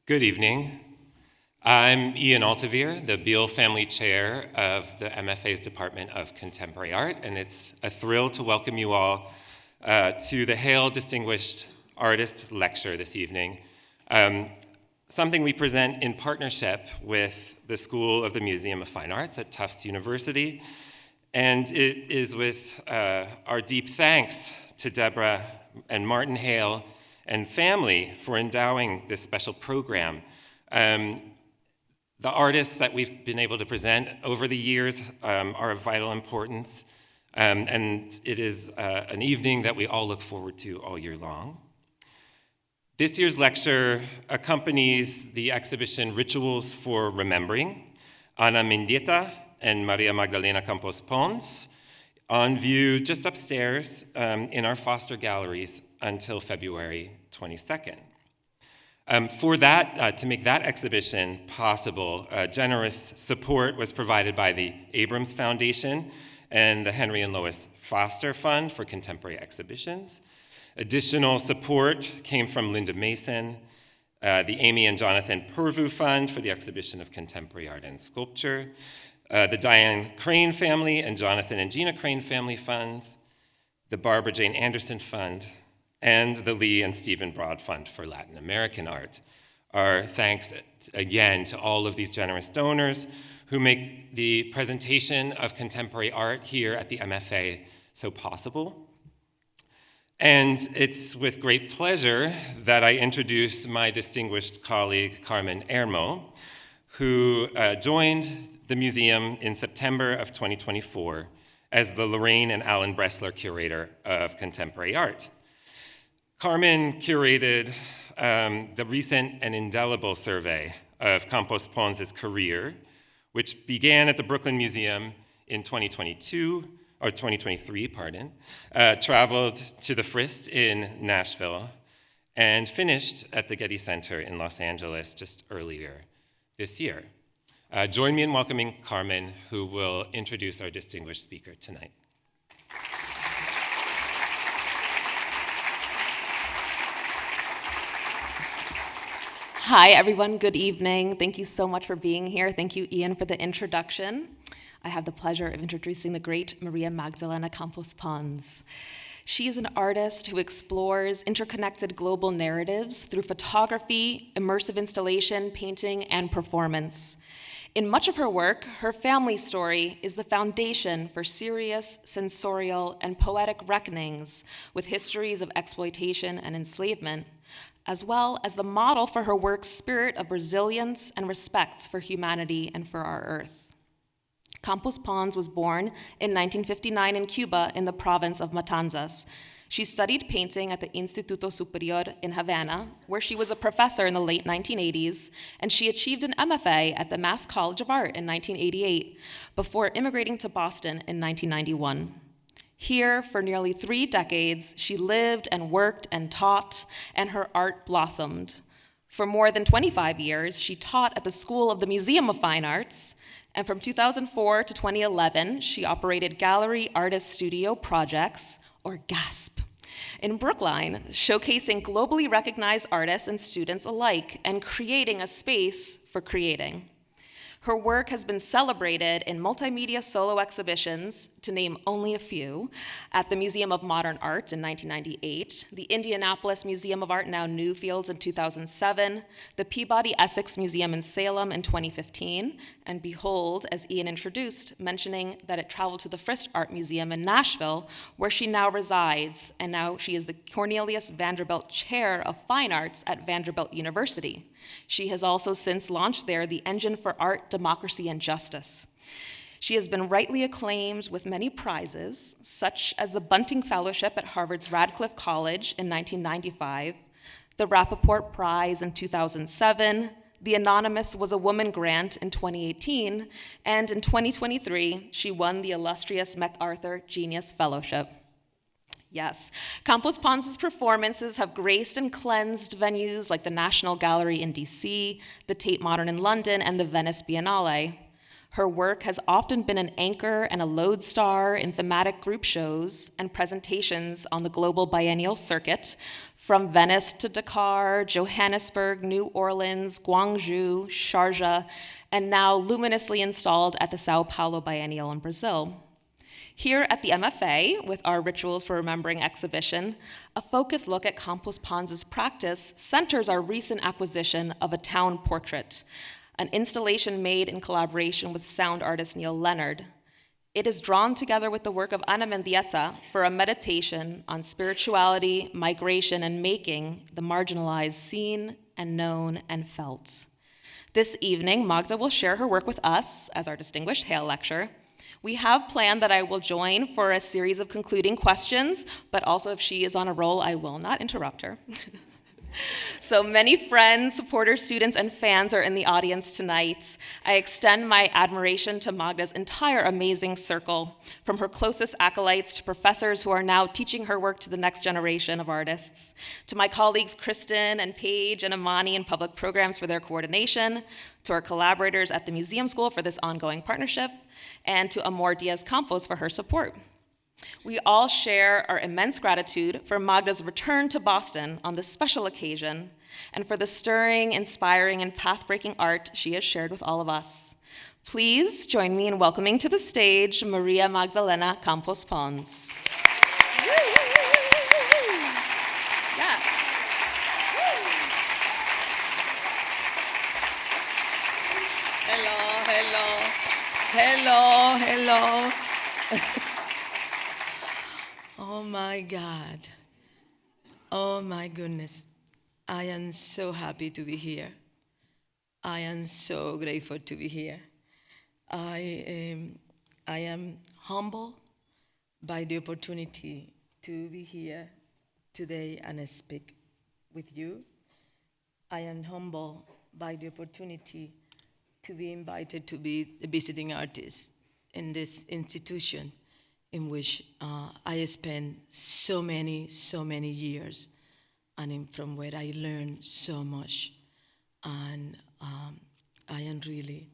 Good evening. I'm Ian Altavere, the Beale Family Chair of the MFA's Department of Contemporary Art, and it's a thrill to welcome you all to the Hale Distinguished Artist Lecture this evening, something we present in partnership with the School of the Museum of Fine Arts at Tufts University, and it is with our deep thanks to Deborah and Martin Hale and family for endowing this special program. The artists that we've been able to present over the years are of vital importance, and it is an evening that we all look forward to all year long. This year's lecture accompanies the exhibition Rituals for Remembering, Ana Mendieta and María Magdalena Campos-Pons, on view just upstairs in our Foster galleries until February 22nd. For that, to make that exhibition possible, generous support was provided by the Abrams Foundation and the Henry and Lois Foster Fund for Contemporary Exhibitions. Additional support came from Linda Mason, the Amy and Jonathan Purvu Fund for the exhibition of Contemporary Art and Sculpture, the Diane Crane Family and Jonathan and Gina Crane Family Funds, the Barbara Jane Anderson Fund, and the Lee and Stephen Broad Fund for Latin American Art. Our thanks again to all of these generous donors who make the presentation of contemporary art here at the MFA so possible. And it's with great pleasure that I introduce my distinguished colleague, Carmen Ermo, who joined the museum in September of 2024 as the Lorraine and Alan Bressler Curator of Contemporary Art. Carmen curated the recent and indelible survey of Campos-Pons' career, which began at the Brooklyn Museum in 2023, traveled to the Frist in Nashville, and finished at the Getty Center in Los Angeles just earlier this year. Join me in welcoming Carmen, who will introduce our distinguished speaker tonight. Hi, everyone. Good evening. Thank you so much for being here. Thank you, Ian, for the introduction. I have the pleasure of introducing the great Maria Magdalena Campos-Pons. She is an artist who explores interconnected global narratives through photography, immersive installation, painting, and performance. In much of her work, her family story is the foundation for serious, sensorial, and poetic reckonings with histories of exploitation and enslavement, as well as the model for her work's spirit of resilience and respect for humanity and for our earth. Campos-Pons was born in 1959 in Cuba in the province of Matanzas. She studied painting at the Instituto Superior in Havana, where she was a professor in the late 1980s, and she achieved an MFA at the Mass College of Art in 1988 before immigrating to Boston in 1991. Here, for nearly 3 decades, she lived and worked and taught, and her art blossomed. For more than 25 years, she taught at the School of the Museum of Fine Arts, and from 2004 to 2011, she operated Gallery Artist Studio Projects, or GASP, in Brookline, showcasing globally recognized artists and students alike, and creating a space for creating. Her work has been celebrated in multimedia solo exhibitions, to name only a few, at the Museum of Modern Art in 1998, the Indianapolis Museum of Art, now Newfields, in 2007, the Peabody Essex Museum in Salem in 2015, and behold, as Ian introduced, mentioning that it traveled to the Frist Art Museum in Nashville, where she now resides, and now she is the Cornelius Vanderbilt Chair of Fine Arts at Vanderbilt University. She has also since launched there the Engine for Art, Democracy, and Justice. She has been rightly acclaimed with many prizes, such as the Bunting Fellowship at Harvard's Radcliffe College in 1995, the Rappaport Prize in 2007, the Anonymous Was a Woman grant in 2018, and in 2023, she won the illustrious MacArthur Genius Fellowship. Yes, Campos-Pons' performances have graced and cleansed venues like the National Gallery in DC, the Tate Modern in London, and the Venice Biennale. Her work has often been an anchor and a lodestar in thematic group shows and presentations on the global biennial circuit, from Venice to Dakar, Johannesburg, New Orleans, Guangzhou, Sharjah, and now luminously installed at the Sao Paulo Biennial in Brazil. Here at the MFA, with our Rituals for Remembering exhibition, a focused look at Campos-Pons' practice centers our recent acquisition of a town portrait, an installation made in collaboration with sound artist Neil Leonard. It is drawn together with the work of Ana Mendieta for a meditation on spirituality, migration, and making the marginalized seen and known and felt. This evening, Magda will share her work with us as our distinguished Hale lecturer. We have planned that I will join for a series of concluding questions, but also if she is on a roll, I will not interrupt her. So many friends, supporters, students, and fans are in the audience tonight. I extend my admiration to Magda's entire amazing circle, from her closest acolytes to professors who are now teaching her work to the next generation of artists, to my colleagues Kristen and Paige and Amani in public programs for their coordination, to our collaborators at the Museum School for this ongoing partnership, and to Amor Diaz-Campos for her support. We all share our immense gratitude for Magda's return to Boston on this special occasion and for the stirring, inspiring, and path-breaking art she has shared with all of us. Please join me in welcoming to the stage María Magdalena Campos-Pons. Yes. Hello. Oh my God. Oh my goodness. I am so happy to be here. I am so grateful to be here. I am humbled by the opportunity to be here today and speak with you. I am humbled by the opportunity to be invited to be a visiting artist in this institution in which I spent so many years, and from where I learned so much. And I am really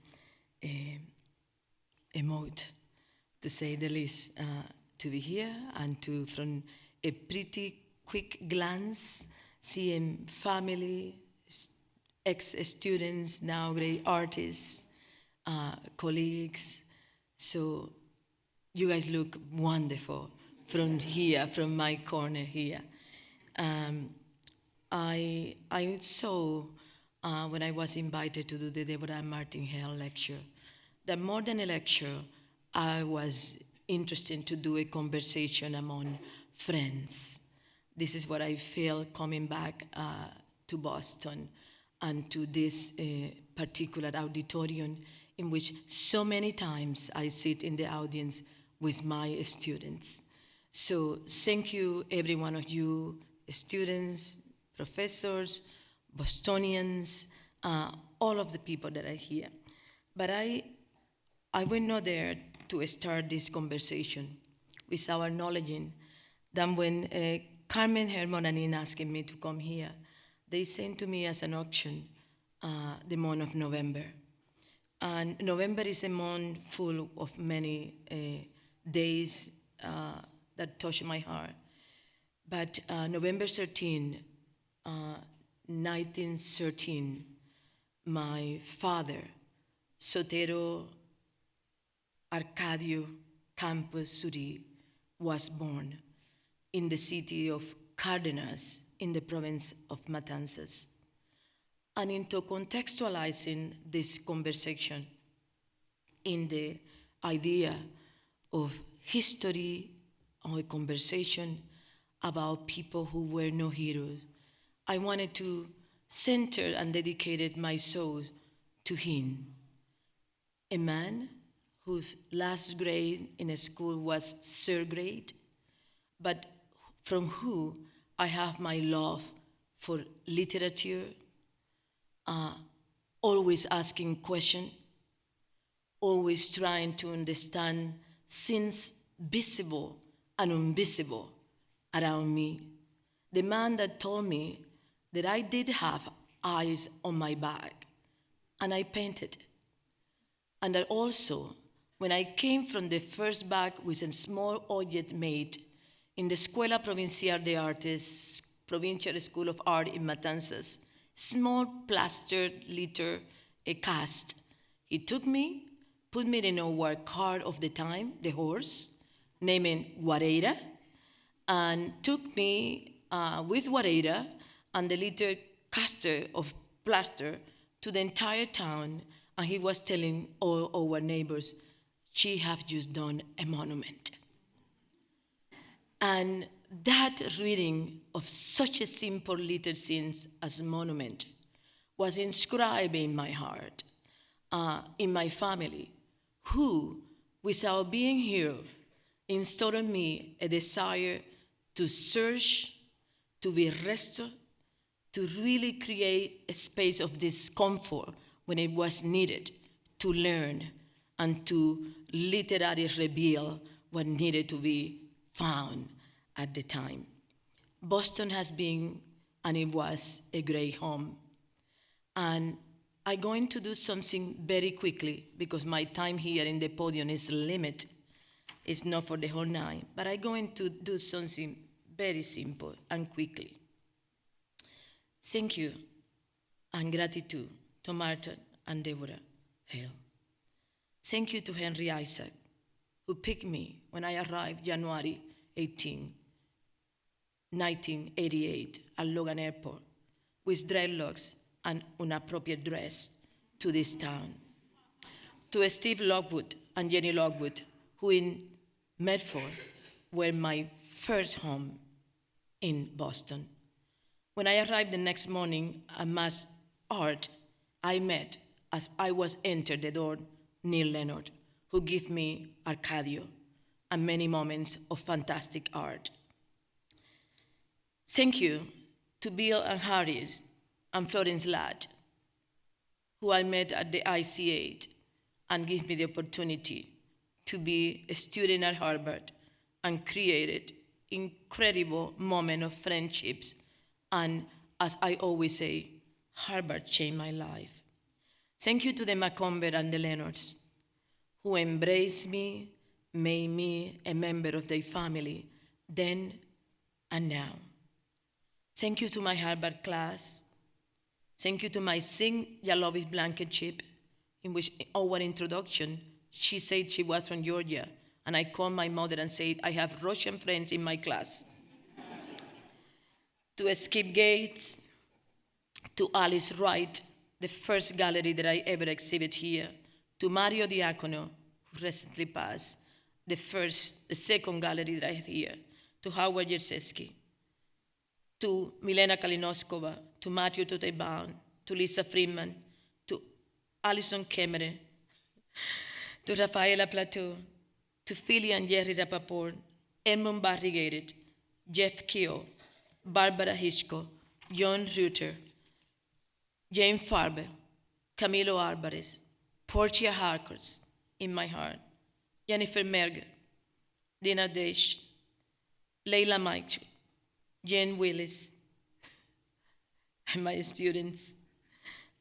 emoted, to say the least, to be here and to, from a pretty quick glance, seeing family, ex-students, now great artists, colleagues. So you guys look wonderful from here, from my corner here. I saw, when I was invited to do the Deborah and Martin Hale lecture, that more than a lecture, I was interested to do a conversation among friends. This is what I feel coming back to Boston and to this particular auditorium in which so many times I sit in the audience with my students. So thank you, every one of you, students, professors, Bostonians, all of the people that are here. But I went not there to start this conversation without acknowledging that when Carmen Hermon and Nina asked me to come here, they sent to me as an auction the month of November. And November is a month full of many days that touch my heart. But November 13, 1913, my father, Sotero Arcadio Campos Suri, was born in the city of Cardenas in the province of Matanzas. And into contextualizing this conversation in the idea of history, or a conversation about people who were no heroes, I wanted to center and dedicated my soul to him, a man whose last grade in a school was third grade, but from who I have my love for literature, always asking questions, always trying to understand things visible and invisible around me. The man that told me that I did have eyes on my back, and I painted. And that also, when I came from the first bag with a small object made in the Escuela Provincial de Artes, Provincial School of Art in Matanzas, small plastered litter, a cast, he took me, put me in our cart of the time, the horse, named Guareira, and took me with Guareira and the little caster of plaster to the entire town, and he was telling all our neighbors, she have just done a monument. And that reading of such a simple little scenes as monument was inscribed in my heart, in my family, who, without being here, installed in me a desire to search, to be restored, to really create a space of discomfort when it was needed, to learn and to literally reveal what needed to be found at the time. Boston has been, and it was, a great home. And I'm going to do something very quickly because my time here in the podium is limited. It's not for the whole night, but I'm going to do something very simple and quickly. Thank you and gratitude to Martin and Deborah Hale. Thank you to Henry Isaac, who picked me when I arrived January 18, 1988 at Logan Airport with dreadlocks and inappropriate dress to this town. To Steve Lockwood and Jenny Lockwood, who in Medford were my first home in Boston. When I arrived the next morning at Mass Art, I met, as I was entered the door, Neil Leonard, who gave me Arcadio and many moments of fantastic art. Thank you to Bill and Harris and Florence Ladd, who I met at the IC8 and gave me the opportunity to be a student at Harvard and created incredible moment of friendships. And as I always say, Harvard changed my life. Thank you to the Macomber and the Leonards, who embraced me, made me a member of their family then and now. Thank you to my Harvard class. Thank you to my Sing Yalovic Blankenship, in which our introduction, she said she was from Georgia, and I called my mother and said, I have Russian friends in my class. To Skip Gates, to Alice Wright, the first gallery that I ever exhibit here, to Mario Diacono, who recently passed, the second gallery that I have here, to Howard Jerzeski, to Milena Kalinoskova, to Matthew Tuteybaum, to Lisa Friedman, to Alison Kemmerer, to Rafaela Plateau, to Philly and Jerry Rappaport, Edmund Barrigated, Jeff Keogh, Barbara Hitchcock, John Rutter, Jane Farber, Camilo Alvarez, Portia Harkers, in my heart, Jennifer Merger, Dina Desch, Leila Mike, Jen Willis, and my students,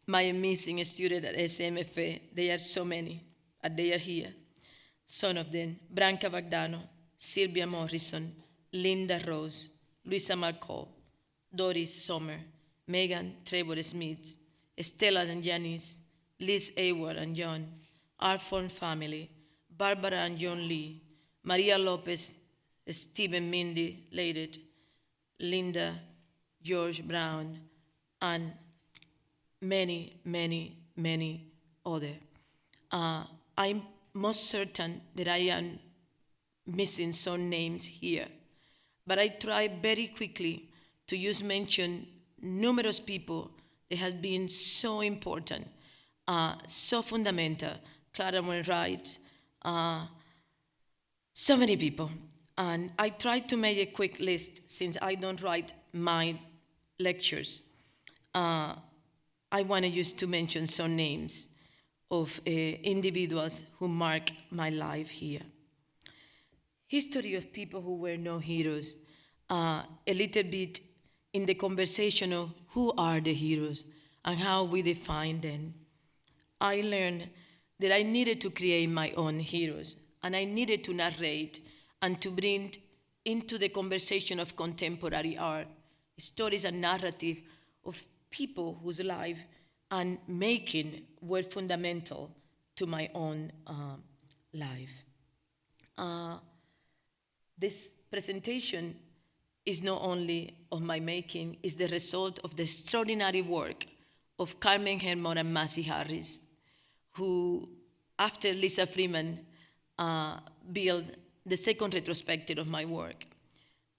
my amazing students at SMFA. They are so many, and they are here. Some of them, Branca Vagdano, Sylvia Morrison, Linda Rose, Luisa Marco, Doris Sommer, Megan Trevor Smith, Stella and Janice, Liz Award and John, Arfon family, Barbara and John Lee, Maria Lopez, Stephen Mindy Leidet, Linda, George Brown, and many, many, many others. I'm most certain that I am missing some names here, but I try very quickly to just mention numerous people that have been so important, so fundamental. Clara Wainwright, so many people. And I try to make a quick list since I don't write my lectures. I wanted just to mention some names of individuals who mark my life here. History of people who were no heroes, a little bit in the conversation of who are the heroes and how we define them. I learned that I needed to create my own heroes, and I needed to narrate and to bring into the conversation of contemporary art stories and narrative of people whose life and making were fundamental to my own life. This presentation is not only of my making, it's the result of the extraordinary work of Carmen Hermon and Massey Harris, who, after Lisa Freeman, built the second retrospective of my work.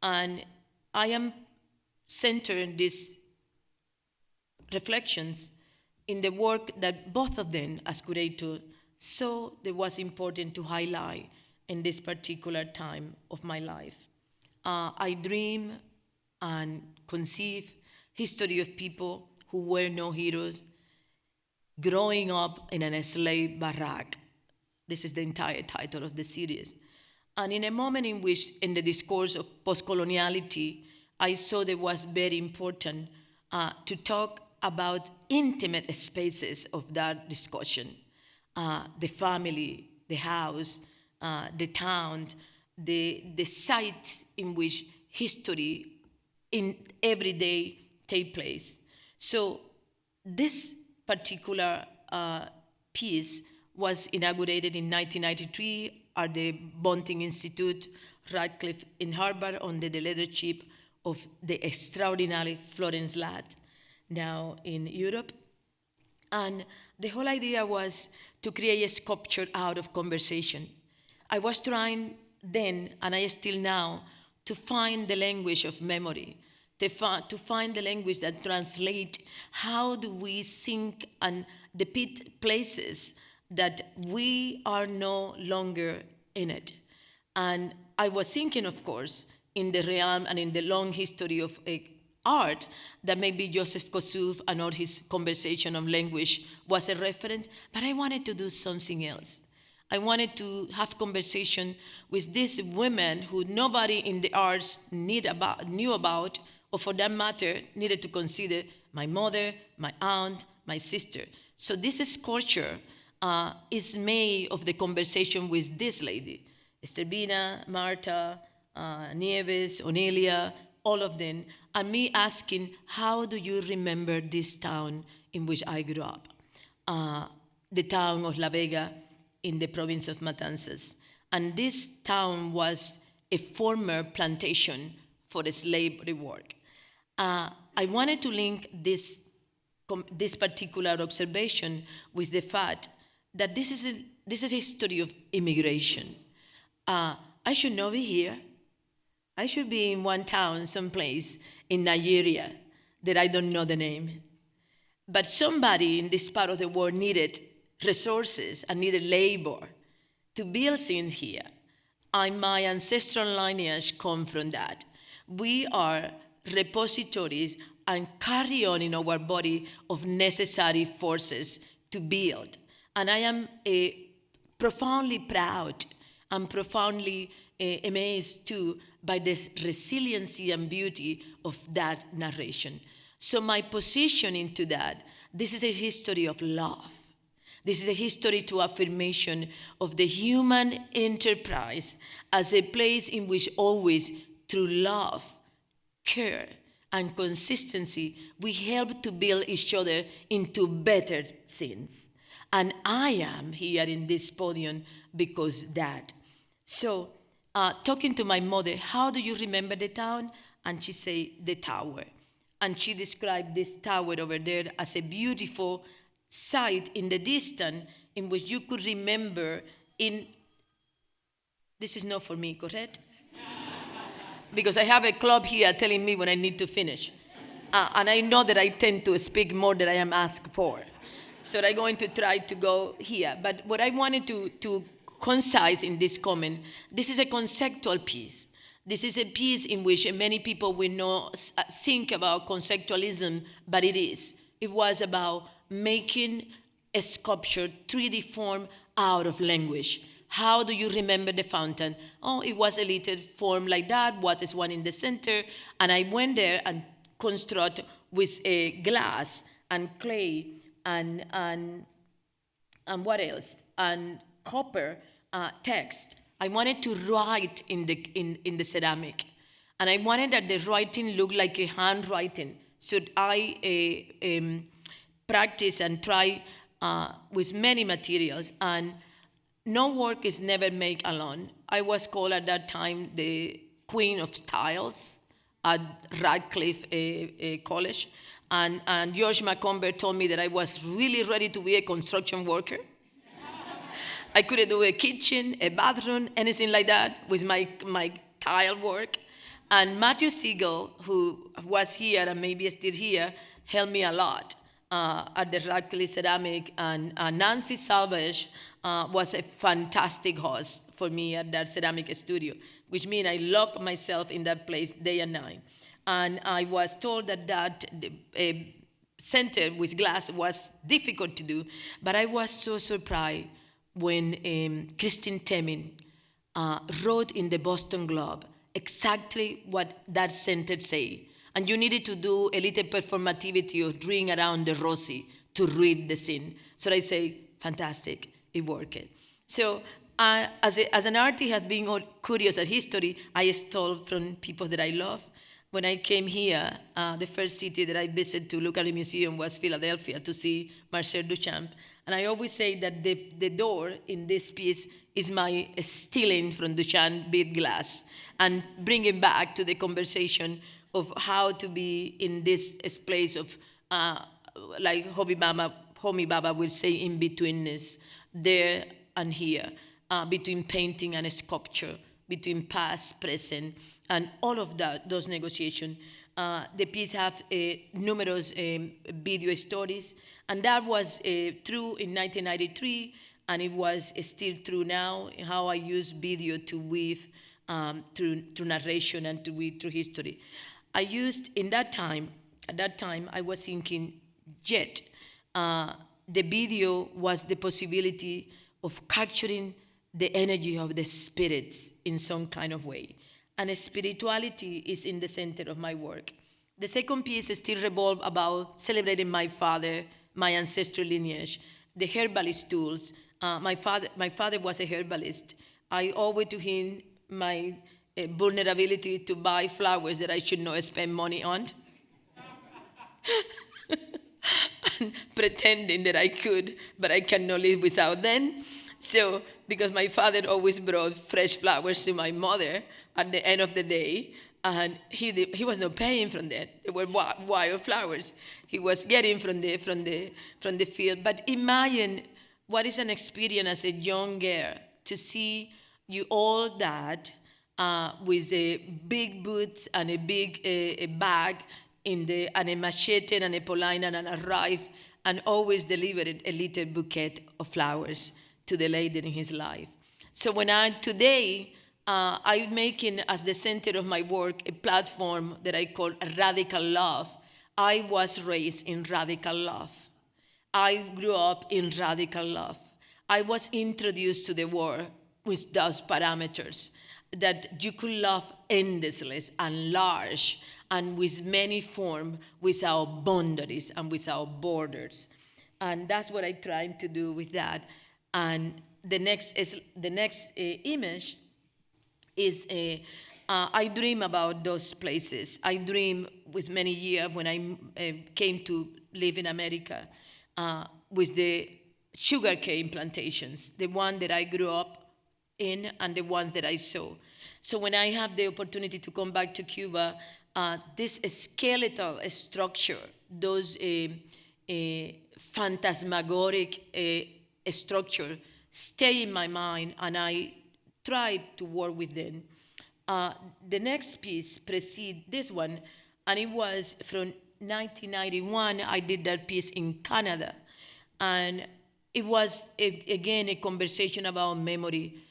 And I am centering these reflections in the work that both of them, as curators, saw that was important to highlight in this particular time of my life. I dream and conceive history of people who were no heroes, growing up in an enslaved barrack. This is the entire title of the series. And in a moment in which, in the discourse of post-coloniality, I saw that it was very important to talk about intimate spaces of that discussion. The family, the house, the town, the sites in which history in every day take place. So this particular piece was inaugurated in 1993 at the Bunting Institute, Radcliffe in Harvard, under the leadership of the extraordinary Florence Ladd, now in Europe. And the whole idea was to create a sculpture out of conversation. I was trying then, and I still now, to find the language of memory, to find the language that translates how do we think and depict places that we are no longer in it. And I was thinking, of course, in the realm and in the long history of art, that maybe Joseph Kosuth and all his conversation on language was a reference, but I wanted to do something else. I wanted to have conversation with these women who nobody in the arts knew about, or for that matter, needed to consider: my mother, my aunt, my sister. So this sculpture is made of the conversation with this lady, Esterbina, Marta, Nieves, Onelia, all of them, and me asking, how do you remember this town in which I grew up? The town of La Vega in the province of Matanzas. And this town was a former plantation for the slavery work. I wanted to link this particular observation with the fact that this is a history of immigration. I should not be here. I should be in one town, someplace in Nigeria that I don't know the name. But somebody in this part of the world needed resources and needed labor to build things here. And my ancestral lineage come from that. We are repositories and carry on in our body of necessary forces to build. And I am profoundly proud and profoundly amazed too by this resiliency and beauty of that narration. So my position into that, this is a history of love. This is a history to affirmation of the human enterprise as a place in which always, through love, care, and consistency, we help to build each other into better things. And I am here in this podium because that. So, talking to my mother, how do you remember the town? And she said, the tower. And she described this tower over there as a beautiful site in the distance in which you could remember this is not for me, correct? Because I have a club here telling me when I need to finish. And I know that I tend to speak more than I am asked for. So I'm going to try to go here. But what I wanted to concise in this comment, this is a conceptual piece. This is a piece in which many people will not think about conceptualism, but it is. It was about making a sculpture, 3D form out of language. How do you remember the fountain? Oh, it was a little form like that. What is one in the center? And I went there and construct with a glass and clay and what else? And copper text. I wanted to write in the ceramic. And I wanted that the writing looked like a handwriting. So I practice and try with many materials. And no work is never made alone. I was called at that time the Queen of Styles at Radcliffe College. And George McComber told me that I was really ready to be a construction worker. I couldn't do a kitchen, a bathroom, anything like that with my tile work. And Matthew Siegel, who was here and maybe still here, helped me a lot at the Radcliffe Ceramic. And Nancy Salvage was a fantastic host for me at that ceramic studio, which means I locked myself in that place day and night. And I was told that center with glass was difficult to do, but I was so surprised when Christine Temin wrote in the Boston Globe exactly what that sentence say. And you needed to do a little performativity of ring around the rosy to read the scene. So I say, fantastic, it worked. So as an artist has been curious at history, I stole from people that I love. When I came here, the first city that I visited to look at a museum was Philadelphia to see Marcel Duchamp. And I always say that the door in this piece is my stealing from Duchamp bit glass and bringing back to the conversation of how to be in this place of, like Homi Baba will say, in-betweenness, there and here, between painting and sculpture, between past, present, and all of those negotiations. The piece have numerous video stories, and that was true in 1993, and it was still true now, how I use video to weave through narration and to weave through history. I used, at that time, I was thinking, yet, the video was the possibility of capturing the energy of the spirits in some kind of way. And spirituality is in the center of my work. The second piece still revolves about celebrating my father, my ancestral lineage, the herbalist tools. My father was a herbalist. I owe it to him my vulnerability to buy flowers that I should not spend money on. Pretending that I could, but I cannot live without them. So, because my father always brought fresh flowers to my mother at the end of the day, and he was not paying from that. They were wild flowers. He was getting from the field. But imagine what is an experience as a young girl to see you all that with a big boots and a big bag and a machete and a polina and a knife, and always delivered a little bouquet of flowers to the lady in his life. So when today, I'm making as the center of my work a platform that I call radical love. I was raised in radical love. I grew up in radical love. I was introduced to the world with those parameters, that you could love endlessly and large and with many forms, without boundaries and without borders. And that's what I'm trying to do with that. And the next image is I dream about those places. I dream with many years when I came to live in America with the sugarcane plantations, the one that I grew up in and the ones that I saw. So when I have the opportunity to come back to Cuba, this skeletal structure, those phantasmagoric structure stay in my mind, and I try to work with them. The next piece precedes this one, and it was from 1991. I did that piece in Canada, and it was, again, a conversation about memory.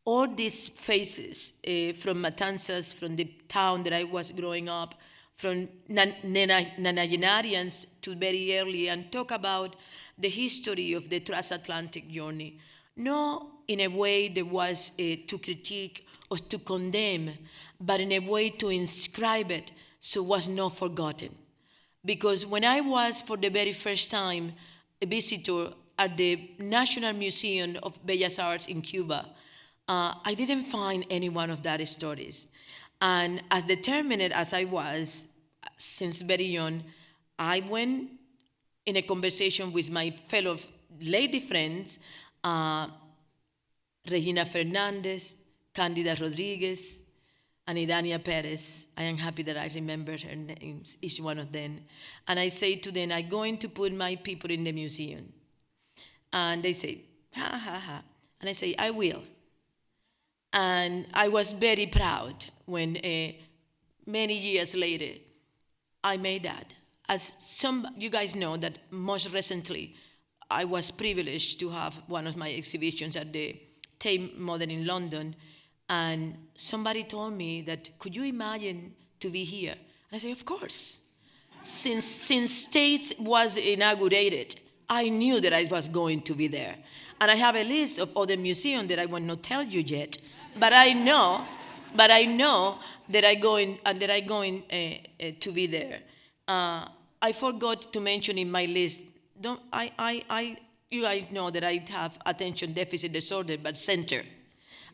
All these faces from Matanzas, from the town that I was growing up, from Nanayanarians to very early, and talk about the history of the transatlantic journey. Not in a way that was to critique or to condemn, but in a way to inscribe it so it was not forgotten. Because when I was, for the very first time, a visitor at the National Museum of Bellas Arts in Cuba, I didn't find any one of that stories. And as determined as I was since very young, I went in a conversation with my fellow lady friends, Regina Fernandez, Candida Rodriguez, and Idania Perez. I am happy that I remember her names, each one of them. And I say to them, I'm going to put my people in the museum. And they say, ha, ha, ha. And I say, I will. And I was very proud when many years later, I made that. As some, you guys know that most recently, I was privileged to have one of my exhibitions at the Tate Modern in London, and somebody told me that, could you imagine to be here? And I say, of course. Since Tate was inaugurated, I knew that I was going to be there. And I have a list of other museums that I will not tell you yet, but I know that I'm going to be there. I forgot to mention in my list, you guys know that I have attention deficit disorder, but center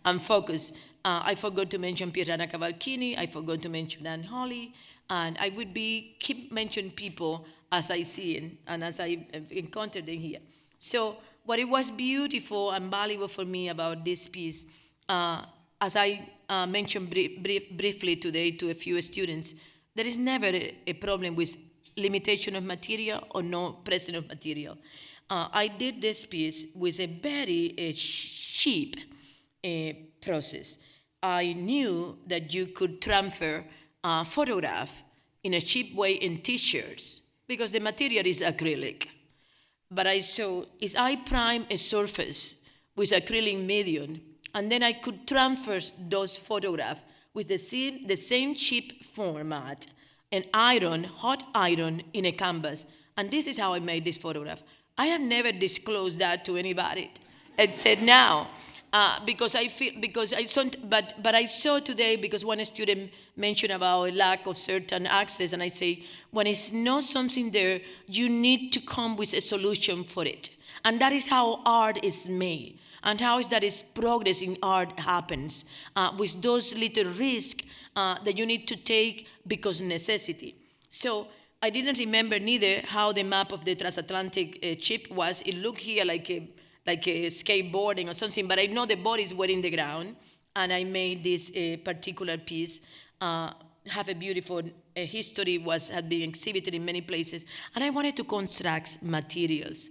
and focus. I forgot to mention Pierana Cavalchini, I forgot to mention Anne Holly, and I would keep mentioning people as I see it and as I encountered them here. So what it was beautiful and valuable for me about this piece, as I mentioned briefly today to a few students, there is never a problem with limitation of material or no presence of material. I did this piece with a very cheap process. I knew that you could transfer photograph in a cheap way in T-shirts because the material is acrylic. But I saw is I prime a surface with acrylic medium, and then I could transfer those photographs with the same cheap format and hot iron in a canvas. And this is how I made this photograph. I have never disclosed that to anybody except now. Because I saw today, because one student mentioned about a lack of certain access, and I say, when it's not something there, you need to come with a solution for it. And that is how art is made, and how is that is progress in art happens, with those little risks that you need to take because necessity. So I didn't remember neither how the map of the transatlantic ship was. It looked here like a skateboarding or something, but I know the bodies were in the ground, and I made this particular piece. Have a beautiful history, had been exhibited in many places, and I wanted to construct materials,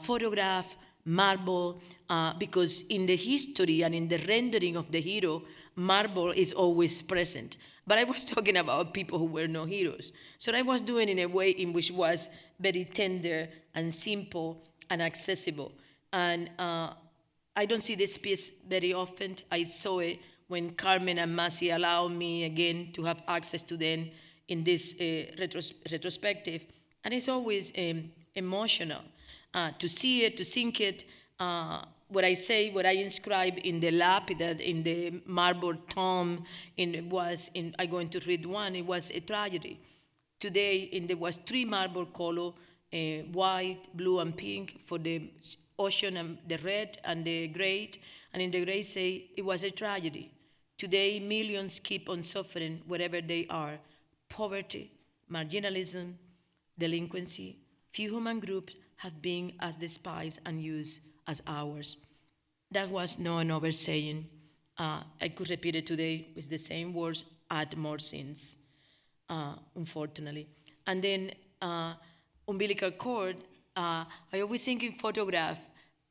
photograph, marble, because in the history and in the rendering of the hero, marble is always present. But I was talking about people who were no heroes. So I was doing in a way in which was very tender and simple and accessible. And I don't see this piece very often. I saw it when Carmen and Masi allowed me again to have access to them in this retrospective. And it's always emotional to see it, to think it. What I inscribe in the lapidary, in the marble tomb, I'm going to read one, it was a tragedy. Today, there was 3 marble color, white, blue, and pink for the ocean, and the red and the gray, and in the gray say it was a tragedy. Today, millions keep on suffering wherever they are. Poverty, marginalism, delinquency. Few human groups have been as despised and used as ours. That was no an oversaying. I could repeat it today with the same words, add more sins, unfortunately. And then umbilical cord, I always think in photograph,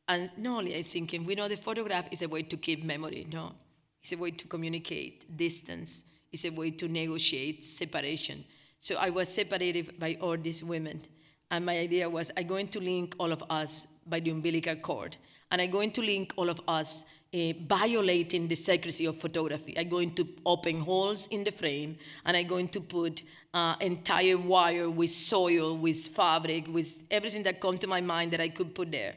and not only I thinking, we know the photograph is a way to keep memory, no? It's a way to communicate distance. It's a way to negotiate separation. So I was separated by all these women. And my idea was I'm going to link all of us by the umbilical cord. And I'm going to link all of us violating the secrecy of photography. I'm going to open holes in the frame, and I'm going to put entire wire with soil, with fabric, with everything that come to my mind that I could put there.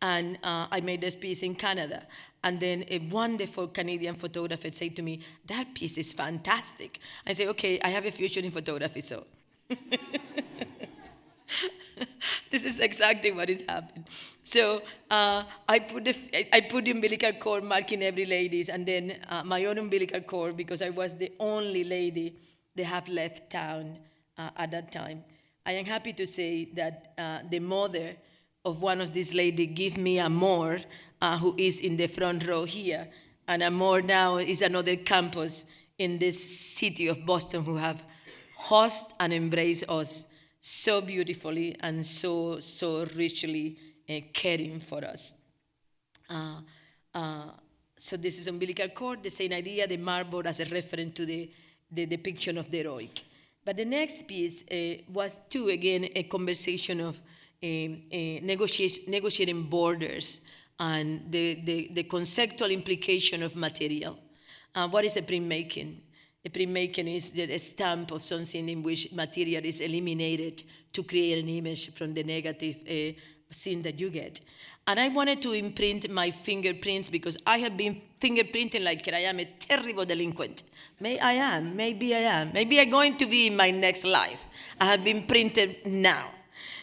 And I made this piece in Canada. And then a wonderful Canadian photographer said to me, that piece is fantastic. I said, okay, I have a future in photography, so. This is exactly what is happening. So I put the umbilical cord marking every ladies, and then my own umbilical cord, because I was the only lady they have left town at that time. I am happy to say that the mother of one of these ladies gave me a more, who is in the front row here, and a more now is another campus in this city of Boston who have host and embrace us so beautifully and so richly caring for us. Uh, uh, so this is umbilical cord, the same idea, the marble as a reference to the depiction of the heroic. But the next piece was, too, again, a conversation of negotiating borders and the conceptual implication of material. What is a printmaking? A printmaking is a stamp of something in which material is eliminated to create an image from the negative scene that you get. And I wanted to imprint my fingerprints because I have been fingerprinting like I am a terrible delinquent. Maybe I am. Maybe I'm going to be in my next life. I have been printed now.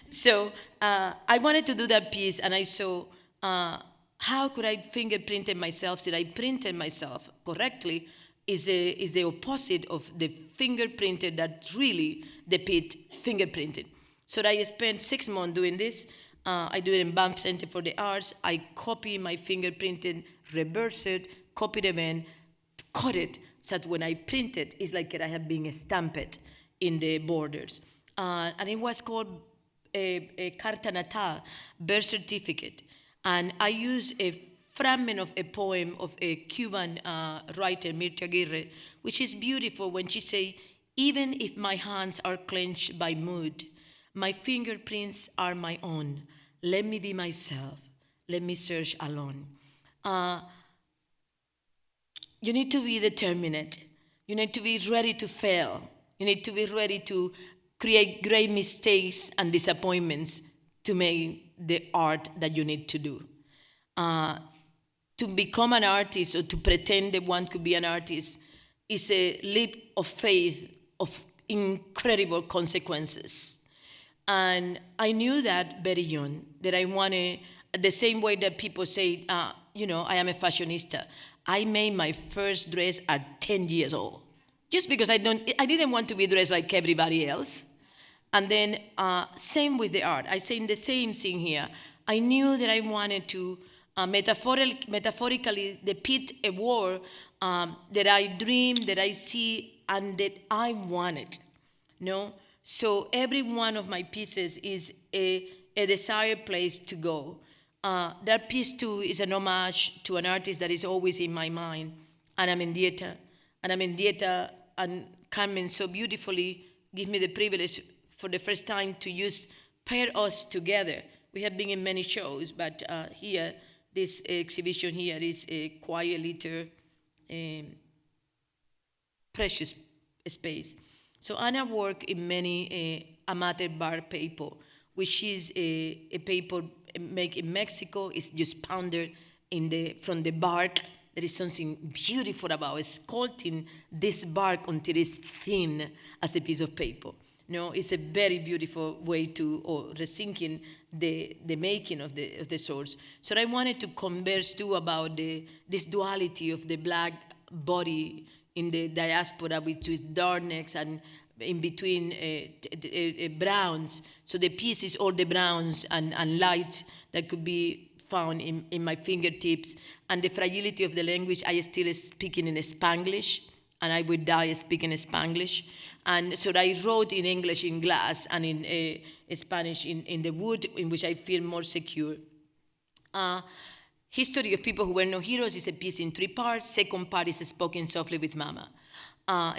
So I wanted to do that piece, and I saw how could I fingerprint it myself? Did I print it myself correctly? Is the opposite of the fingerprinted that really depict fingerprinting. So I spent 6 months doing this. I do it in Banff Center for the Arts. I copy my fingerprinting, reverse it, copy it again, cut it, so that when I print it, it's like I have been stamped in the borders. And it was called a carta natal, birth certificate. And I used a fragment of a poem of a Cuban writer, Mirta Aguirre, which is beautiful when she says, "Even if my hands are clenched by mood, my fingerprints are my own. Let me be myself. Let me search alone." You need to be determined. You need to be ready to fail. You need to be ready to create great mistakes and disappointments to make the art that you need to do. To become an artist or to pretend that one could be an artist is a leap of faith of incredible consequences. And I knew that very young, that I wanted, the same way that people say, I am a fashionista. I made my first dress at 10 years old, just because I didn't want to be dressed like everybody else. And then same with the art. I say the same thing here. I knew that I wanted to metaphorically depict a world that I dream, that I see, and that I wanted. So every one of my pieces is a desired place to go. That piece too is an homage to an artist that is always in my mind, Ana Mendieta. Ana Mendieta and Carmen so beautifully give me the privilege for the first time to pair us together. We have been in many shows, but here, this exhibition here is a quiet little precious space. So Anna worked in many amateur bar paper, which is a paper made in Mexico. It's just pounded from the bark. There is something beautiful about sculpting this bark until it's thin as a piece of paper. It's a very beautiful way to rethinking the making of the source. So I wanted to converse too about this duality of the black body in the diaspora, which is darkness and in between browns. So the piece is all the browns and lights that could be found in my fingertips. And the fragility of the language, I still speaking in Spanglish, and I would die speaking Spanglish. And so I wrote in English in glass and in Spanish in the wood, in which I feel more secure. History of People Who Were No Heroes is a piece in 3 parts. Second part is Spoken Softly with Mama.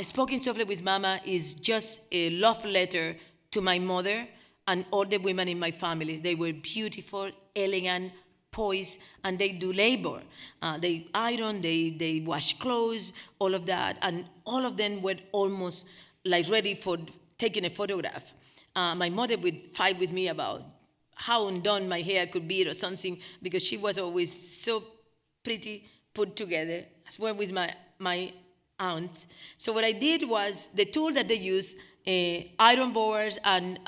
Spoken Softly with Mama is just a love letter to my mother and all the women in my family. They were beautiful, elegant, poised, and they do labor. They iron, they wash clothes, all of that, and all of them were almost like ready for taking a photograph. My mother would fight with me about how undone my hair could be or something, because she was always so pretty put together, as well with my aunt. So what I did was, the tool that they use, iron boards and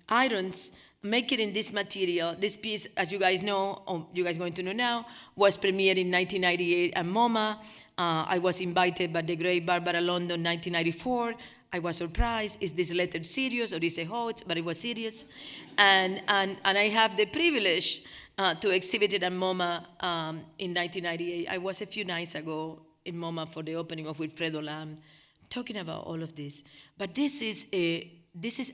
irons, make it in this material. This piece, as you guys know, or you guys are going to know now, was premiered in 1998 at MoMA. I was invited by the great Barbara London, 1994. I was surprised. Is this letter serious or is it hot? But it was serious. And I have the privilege to exhibit it at MoMA in 1998. I was a few nights ago in MoMA for the opening of Wilfredo Lam, talking about all of this. But this is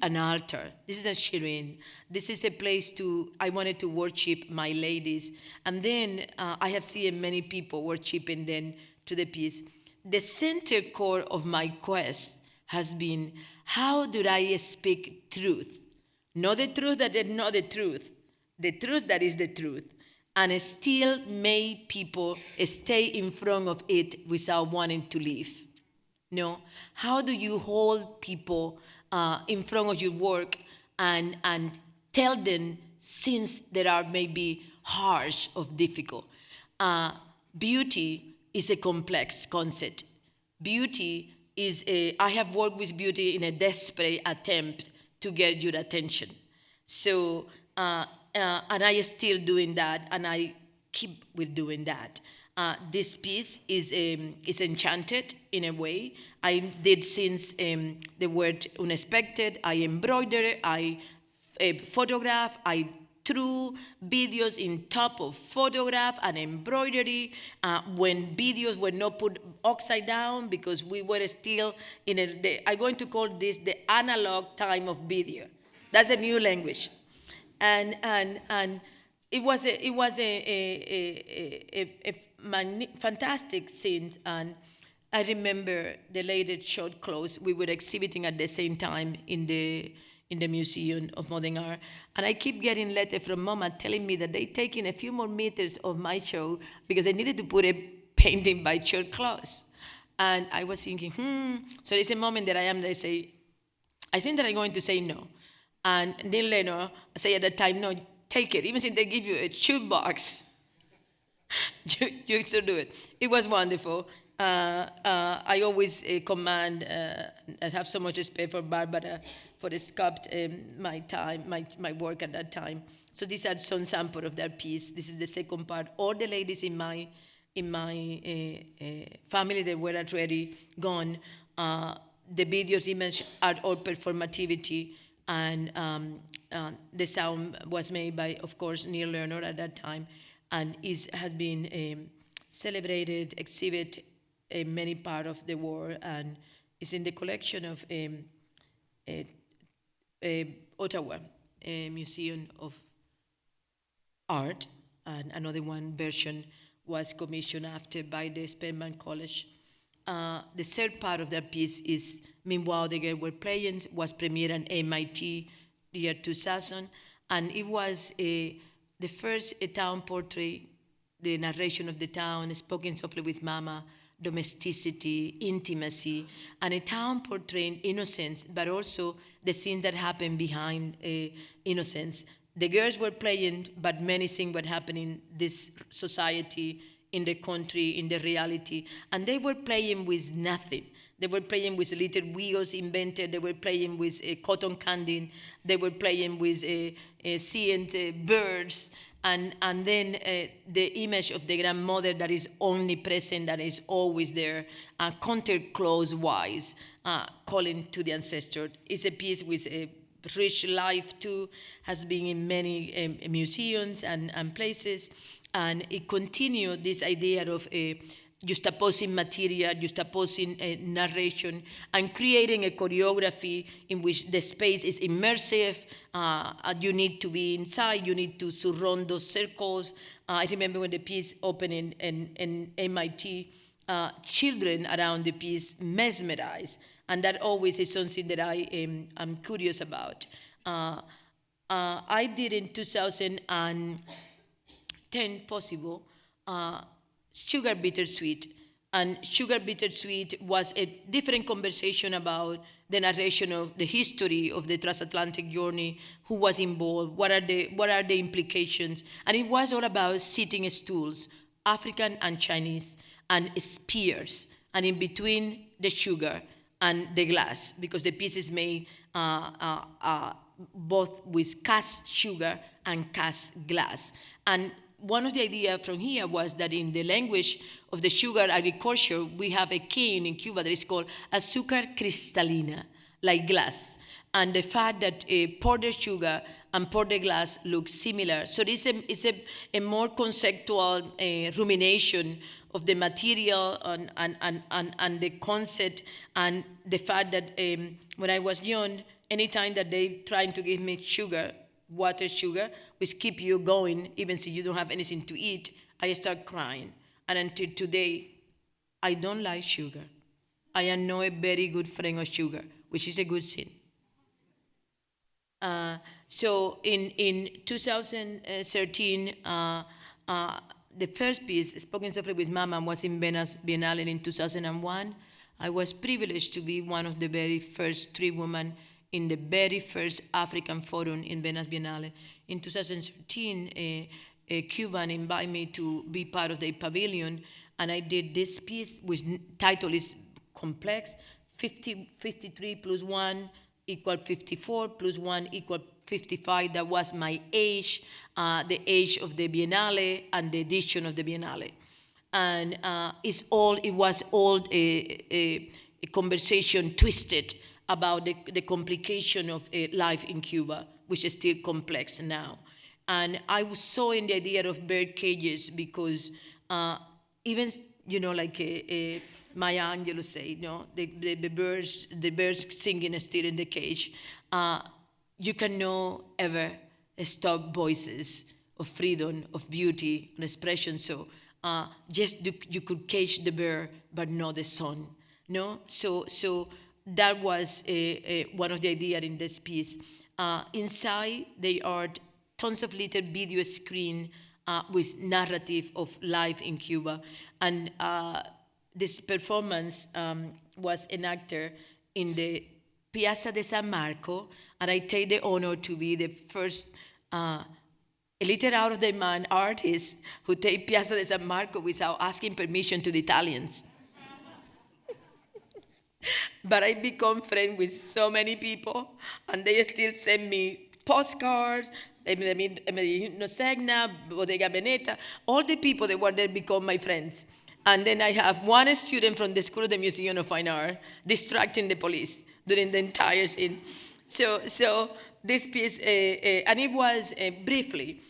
an altar. This is a Shirin. This is a place I wanted to worship my ladies. And then I have seen many people worshiping then to the piece. The center core of my quest has been, how do I speak truth? Not the truth that is not the truth that is the truth, and still make people stay in front of it without wanting to leave. No, how do you hold people in front of your work and tell them things that are maybe harsh or difficult? Beauty is a complex concept. Beauty is I have worked with beauty in a desperate attempt to get your attention. So, and I am still doing that, and I keep with doing that. This piece is enchanted in a way. I did since the word unexpected. I embroidered, I photograph, I threw videos in top of photograph and embroidery when videos were not put upside down because we were still in I'm going to call this the analog time of video. That's a new language. And it was a fantastic scene, and I remember the later short clothes we were exhibiting at the same time in the Museum of Modern Art, and I keep getting letters from MoMA telling me that they're taking a few more meters of my show because I needed to put a painting by short clothes, and I was thinking, So there's a moment that I think that I'm going to say no. And Neil Lennon said at the time, no, take it. Even if they give you a shoebox, you still do it. It was wonderful. I always command and have so much respect for Barbara for the sculpt my work at that time. So these are some sample of that piece. This is the second part. All the ladies in my family that were already gone. The videos, image are all performativity. And the sound was made by, of course, Neil Lerner at that time, and has been celebrated, exhibited in many parts of the world, and is in the collection of Ottawa Museum of Art, and another one version was commissioned after by the Spelman College. The third part of that piece is Meanwhile the Girls Were Playing, was premiered at MIT the year 2000, and it was the first town portrait, the narration of the town, spoken softly with mama, domesticity, intimacy, and a town portraying innocence, but also the scenes that happened behind innocence. The girls were playing, but many things were happening in this society, in the country, in the reality, and they were playing with nothing. They were playing with little wheels invented. They were playing with cotton candy. They were playing with seeing birds, and then the image of the grandmother that is omnipresent, that is always there, counterclockwise, calling to the ancestor. It's a piece with a rich life too, has been in many museums and places, and it continued this idea of juxtaposing material, juxtaposing narration, and creating a choreography in which the space is immersive. You need to be inside, you need to surround those circles. I remember when the piece opened in MIT, children around the piece mesmerized, and that always is something that I am curious about. I did in 2010 possible, Sugar Bittersweet. And Sugar Bittersweet was a different conversation about the narration of the history of the transatlantic journey, who was involved, what are the implications. And it was all about sitting stools, African and Chinese, and spears, and in between the sugar and the glass, because the piece is made both with cast sugar and cast glass. And one of the ideas from here was that in the language of the sugar agriculture, we have a cane in Cuba that is called azúcar cristalina, like glass. And the fact that powdered sugar and powdered glass look similar. So this is a more conceptual rumination of the material and the concept, and the fact that when I was young, anytime that they trying to give me sugar, water sugar, which keep you going, even if you don't have anything to eat, I start crying. And until today, I don't like sugar. I am not a very good friend of sugar, which is a good thing. So in 2013, the first piece, Spoken Softly with Mama, was in Venice Biennale in 2001. I was privileged to be one of the very first 3 women in the very first African Forum in Venice Biennale. In 2013, a Cuban invited me to be part of the pavilion, and I did this piece, which title is complex, 53 plus 1 equal 54, plus 1 equal 55. That was my age, the age of the Biennale, and the edition of the Biennale. And it was all a conversation twisted about the complication of life in Cuba, which is still complex now. And I was so in the idea of bird cages because even, like Maya Angelou say, the birds singing still in the cage. You cannot ever stop voices of freedom, of beauty, and expression. So just you could cage the bird, but not the sun. No, so that was one of the ideas in this piece. Inside, there are tons of little video screen with narrative of life in Cuba. And this performance was an actor in the Piazza de San Marco, and I take the honor to be the first a little out of the mind artist who take Piazza de San Marco without asking permission to the Italians. But I become friends with so many people, and they still send me postcards, Medellin Segna, Bodega Veneta, all the people that were there become my friends. And then I have one student from the School of the Museum of Fine Art distracting the police during the entire scene. So this piece, and it was briefly,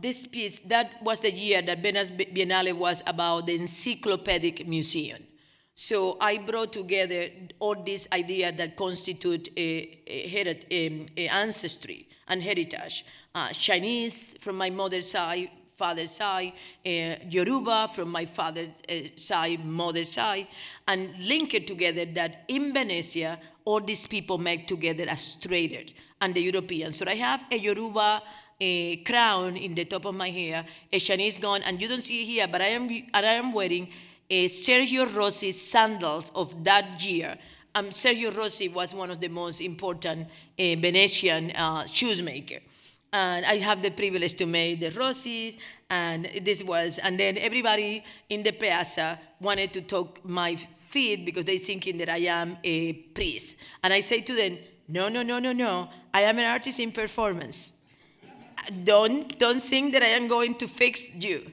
this piece, that was the year that Venice Biennale was about the encyclopedic museum. So I brought together all these ideas that constitute ancestry and heritage. Chinese from my mother's side, father's side, Yoruba from my father's side, mother's side, and link it together that in Venezia, all these people make together as traders, and the Europeans. So I have a Yoruba crown in the top of my hair, a Chinese gun, and you don't see it here, but I am wearing Sergio Rossi's sandals of that year. Sergio Rossi was one of the most important Venetian shoemaker. And I have the privilege to make the Rossis, and then everybody in the piazza wanted to talk my feet because they thinking that I am a priest. And I say to them, no, I am an artist in performance. Don't think that I am going to fix you.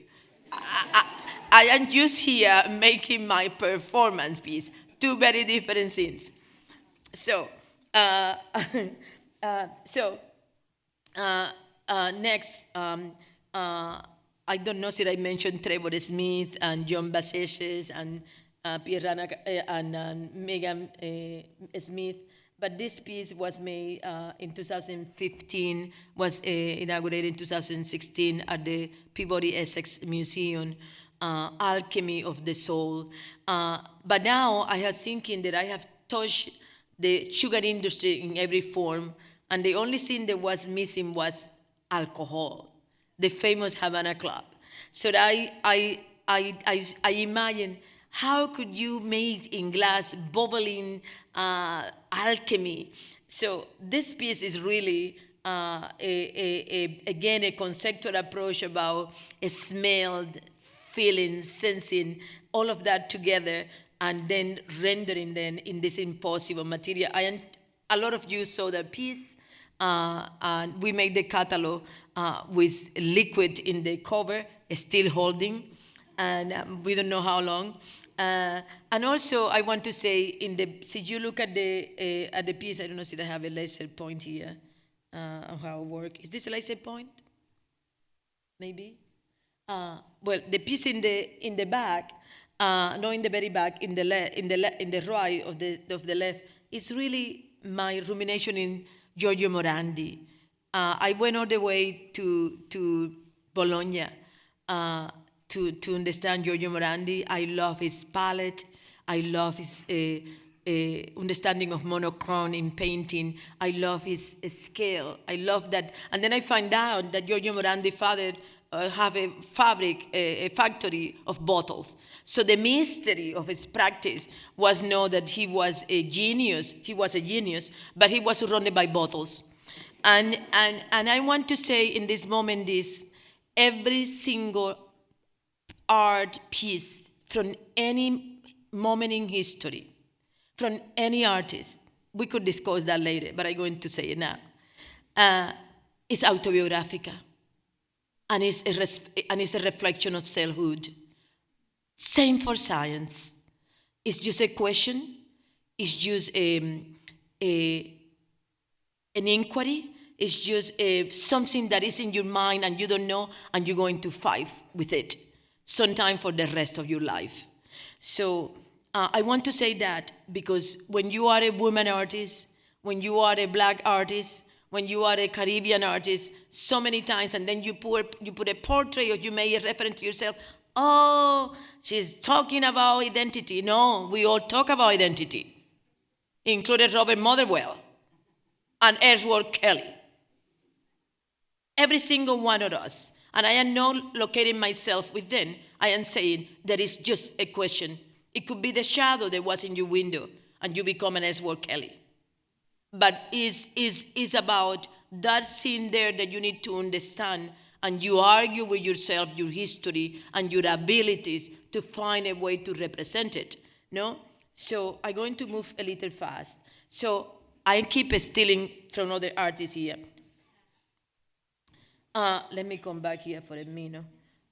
I am just here making my performance piece. 2 very different things. So, next, I don't know if I mentioned Trevor Smith and John Baseches and Pierre and Megan Smith, but this piece was made in 2015, was inaugurated in 2016 at the Peabody Essex Museum, Alchemy of the Soul. But now I have thinking that I have touched the sugar industry in every form, and the only thing that was missing was alcohol, the famous Havana Club. So I imagine, how could you make in glass bubbling alchemy? So this piece is really, again, a conceptual approach about smelled, feeling, sensing, all of that together, and then rendering them in this impossible material. a lot of you saw the piece, and we made the catalog with liquid in the cover, still holding, and we don't know how long. And also, I want to say, so you look at the piece. I don't know if I have a laser point here on how it works. Is this a laser point? Maybe. Well, the piece in the back, no, in the very back, in the right of the left, is really my rumination in Giorgio Morandi. I went all the way to Bologna to understand Giorgio Morandi. I love his palette. I love his understanding of monochrome in painting. I love his scale. I love that. And then I find out that Giorgio Morandi father have a factory of bottles. So the mystery of his practice was not that he was a genius. He was a genius, but he was surrounded by bottles. And I want to say in this moment this: every single art piece from any moment in history, from any artist, we could discuss that later, but I'm going to say it now, is autobiographical. And it's a reflection of selfhood. Same for science. It's just a question. It's just an inquiry. It's just something that is in your mind and you don't know, and you're going to fight with it, sometime for the rest of your life. So I want to say that because when you are a woman artist, when you are a black artist, when you are a Caribbean artist, so many times, and then you put a portrait or you make a reference to yourself, oh, she's talking about identity. No, we all talk about identity, including Robert Motherwell and Edward Kelly. Every single one of us. And I am not locating myself within. I am saying that it's just a question. It could be the shadow that was in your window and you become an Edward Kelly. But is about that scene there that you need to understand, and you argue with yourself, your history, and your abilities to find a way to represent it, no? So I'm going to move a little fast. So I keep stealing from other artists here. Let me come back here for a minute.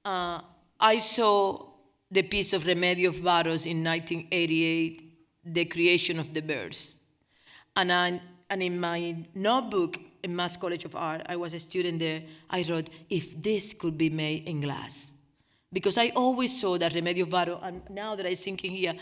I saw the piece of Remedios Varos in 1988, The Creation of the Birds. And in my notebook in Mass College of Art, I was a student there, I wrote, if this could be made in glass. Because I always saw that Remedios Varo, and now that I'm thinking here,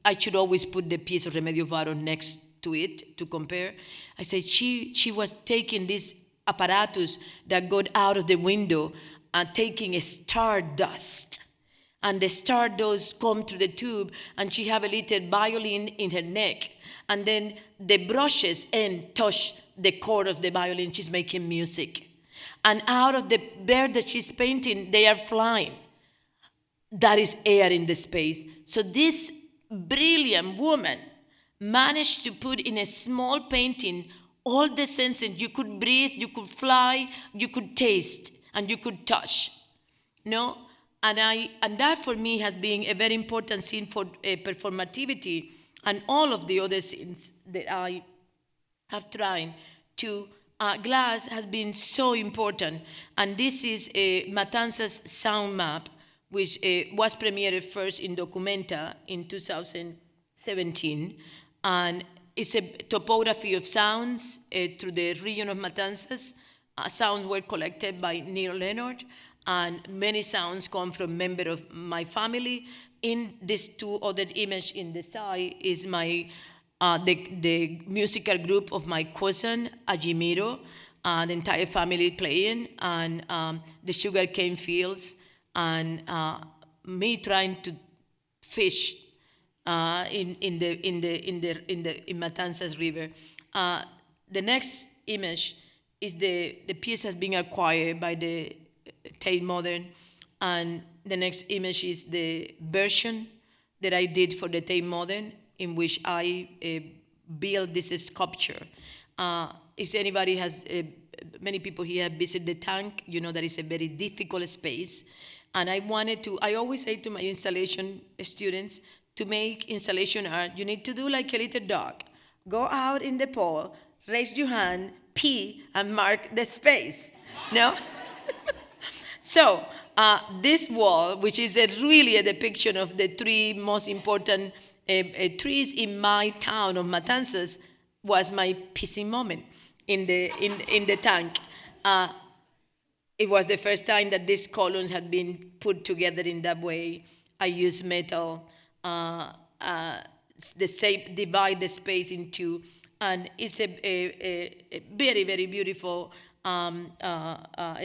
I should always put the piece of Remedios Varo next to it to compare. I said, she was taking this apparatus that got out of the window and taking a stardust. And the stardust come through the tube, and she have a little violin in her neck. And then the brushes and touch the chord of the violin. She's making music. And out of the bird that she's painting, they are flying. That is air in the space. So this brilliant woman managed to put in a small painting all the senses. You could breathe, you could fly, you could taste, and you could touch. No? And that for me has been a very important scene for performativity, and all of the other scenes that I have tried to. Glass has been so important. And this is Matanzas sound map, which was premiered first in Documenta in 2017. And it's a topography of sounds through the region of Matanzas. Sounds were collected by Neil Leonard, and many sounds come from members of my family. In these two other images in the side is my the musical group of my cousin, Ajimiro, the entire family playing, and the sugarcane fields, and me trying to fish in Matanzas River. The next image is the piece has been acquired by the Tate Modern, and the next image is the version that I did for the Tate Modern, in which I built this sculpture. If anybody has, many people here have visited the tank, you know that it's a very difficult space. And I always say to my installation students, to make installation art, you need to do like a little dog. go out in the poll, raise your hand, pee, and mark the space. No? So this wall, which is really a depiction of the three most important trees in my town of Matanzas, was my pissing moment in the tank. It was the first time that these columns had been put together in that way. I used metal, divide the space in two, and it's a very, very beautiful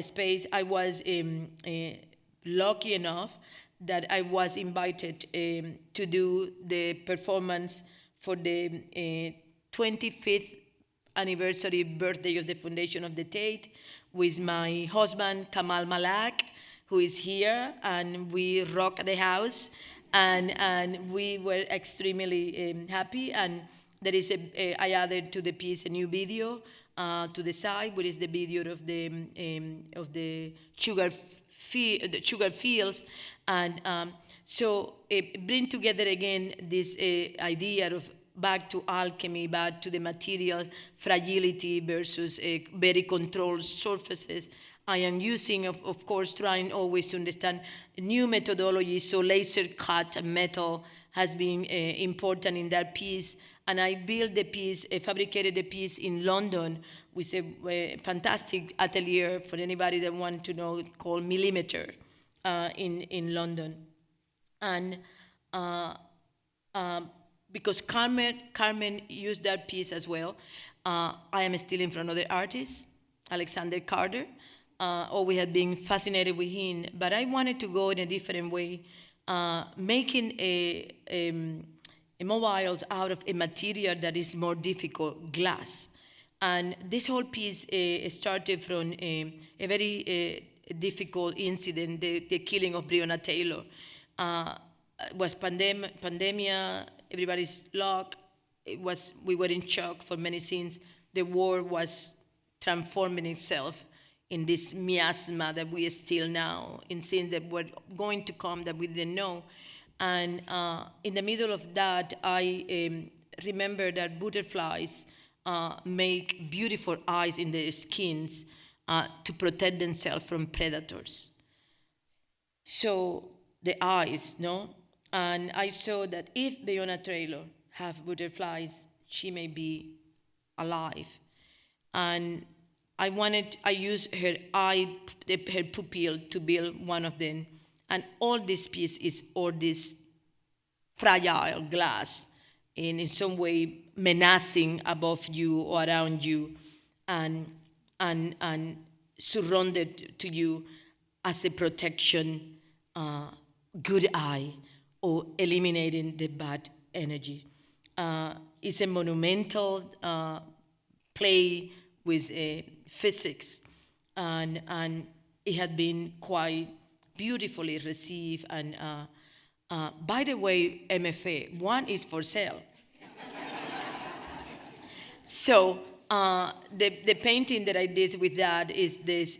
space. I was lucky enough that I was invited to do the performance for the 25th anniversary birthday of the foundation of the Tate with my husband Kamal Malak, who is here, and we rock the house, and we were extremely happy. And there is I added to the piece a new video to the side, which is the video of the sugar fields, and so bring together again this idea of back to alchemy, back to the material fragility versus very controlled surfaces. I am using, of course, trying always to understand new methodologies. So laser cut metal has been important in that piece. And I built the piece, fabricated the piece in London with a fantastic atelier for anybody that wants to know, called Millimeter in London. And because Carmen used that piece as well, I am stealing from another artist, Alexander Carter. Always had been fascinated with him, but I wanted to go in a different way, making a mobile out of a material that is more difficult, glass. And this whole piece started from a very difficult incident, the killing of Breonna Taylor. It was pandemia, everybody's locked. We were in shock for many scenes. The war was transforming itself in this miasma that we are still now, in scenes that were going to come that we didn't know. And in the middle of that, I remember that butterflies make beautiful eyes in their skins to protect themselves from predators. So the eyes, no? And I saw that if Breonna Taylor have butterflies, she may be alive. And I used her pupil to build one of them. And all this piece is all this fragile glass, and in some way menacing above you or around you, and surrounded to you as a protection, good eye, or eliminating the bad energy. It's a monumental play with physics, and it had been quite beautifully received. And by the way, MFA, one is for sale. So the painting that I did with that is this.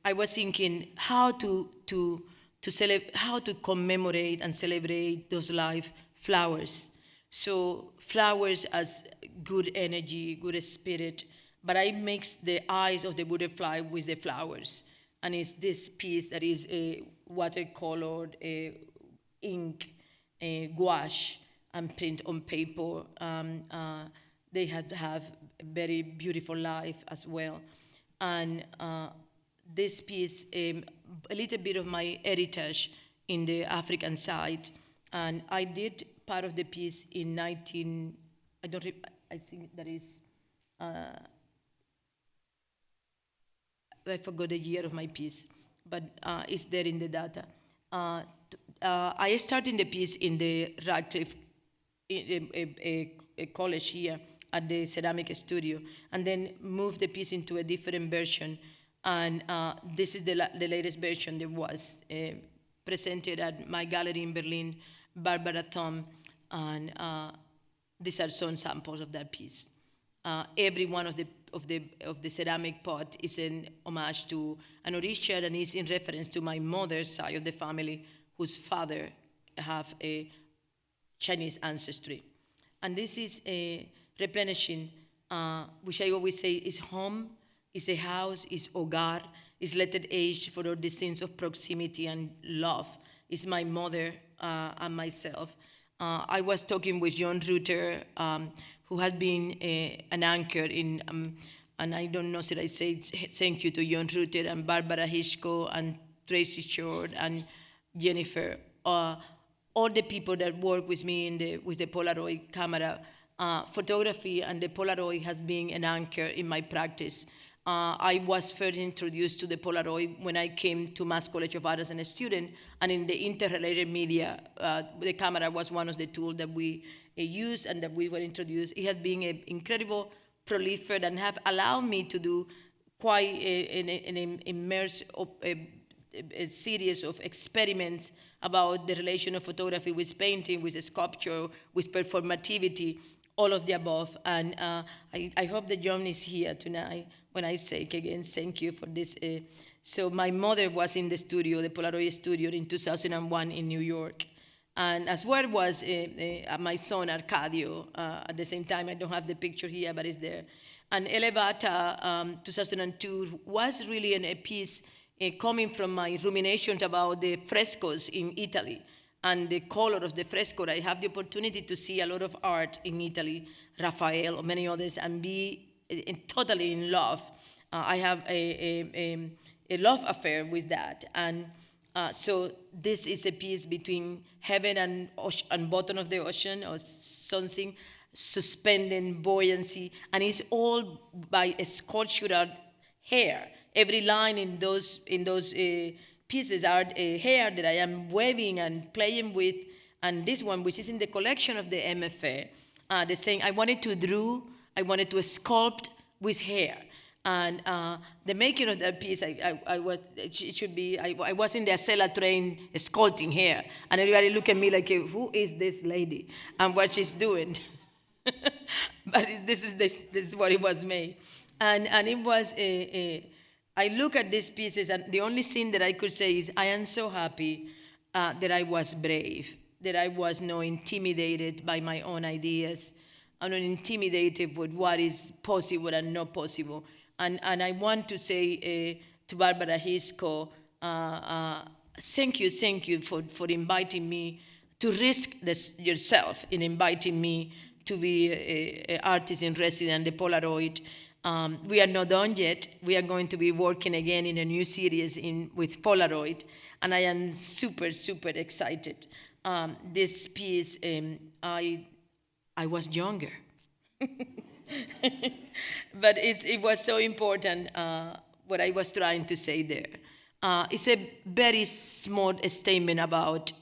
I was thinking how to commemorate and celebrate those live flowers. So flowers as good energy, good spirit, but I mix the eyes of the butterfly with the flowers. And it's this piece that is a watercolored ink, gouache, and print on paper. They have a very beautiful life as well. And this piece, a little bit of my heritage in the African side. And I did part of the piece in I think that is, I forgot the year of my piece, but it's there in the data. I started the piece in the Radcliffe a college here at the ceramic studio, and then moved the piece into a different version. And this is the latest version that was presented at my gallery in Berlin, Barbara Thom, and these are some samples of that piece. Every one of the ceramic pot is an homage to an Orisha, and is in reference to my mother's side of the family, whose father have a Chinese ancestry. And this is replenishing, which I always say is home, is a house, is hogar, is letter H for all the sense of proximity and love, is my mother and myself. I was talking with John Rutter, who has been an anchor in, and I don't know, should I say thank you to John Rutter and Barbara Hitchcock and Tracy Short and Jennifer, all the people that work with me with the Polaroid camera. Photography and the Polaroid has been an anchor in my practice. I was first introduced to the Polaroid when I came to Mass College of Art as a student, and in the interrelated media, the camera was one of the tools that we used and that we were introduced. It has been an incredible proliferate and have allowed me to do quite an immersive a series of experiments about the relation of photography with painting, with sculpture, with performativity, all of the above. And I hope that John is here tonight when I say again, thank you for this. So my mother was in the studio, the Polaroid studio in 2001 in New York. And as well was my son Arcadio. At the same time, I don't have the picture here, but it's there. And Elevata, 2002, was really a piece coming from my ruminations about the frescoes in Italy and the color of the fresco. I have the opportunity to see a lot of art in Italy, Raphael or many others, and be totally in love. I have a love affair with that. And so this is a piece between heaven and bottom of the ocean, or something suspending buoyancy, and it's all by a sculptural hair. Every line in those pieces are a hair that I am weaving and playing with, and this one, which is in the collection of the MFA, the saying I wanted to sculpt with hair. And the making of that piece, I was in the Acela train sculpting hair, and everybody looked at me like, who is this lady and what she's doing? But this is what it was made, and it was I look at these pieces, and the only thing that I could say is I am so happy that I was brave, that I was not intimidated by my own ideas, I'm not intimidated with what is possible and not possible. And I want to say to Barbara Hitchcock, thank you for inviting me to risk this yourself in inviting me to be an artist in residence, the Polaroid. We are not done yet. We are going to be working again in a new series with Polaroid, and I am super, super excited. This piece, I was younger. But it was so important what I was trying to say there. It's a very small statement about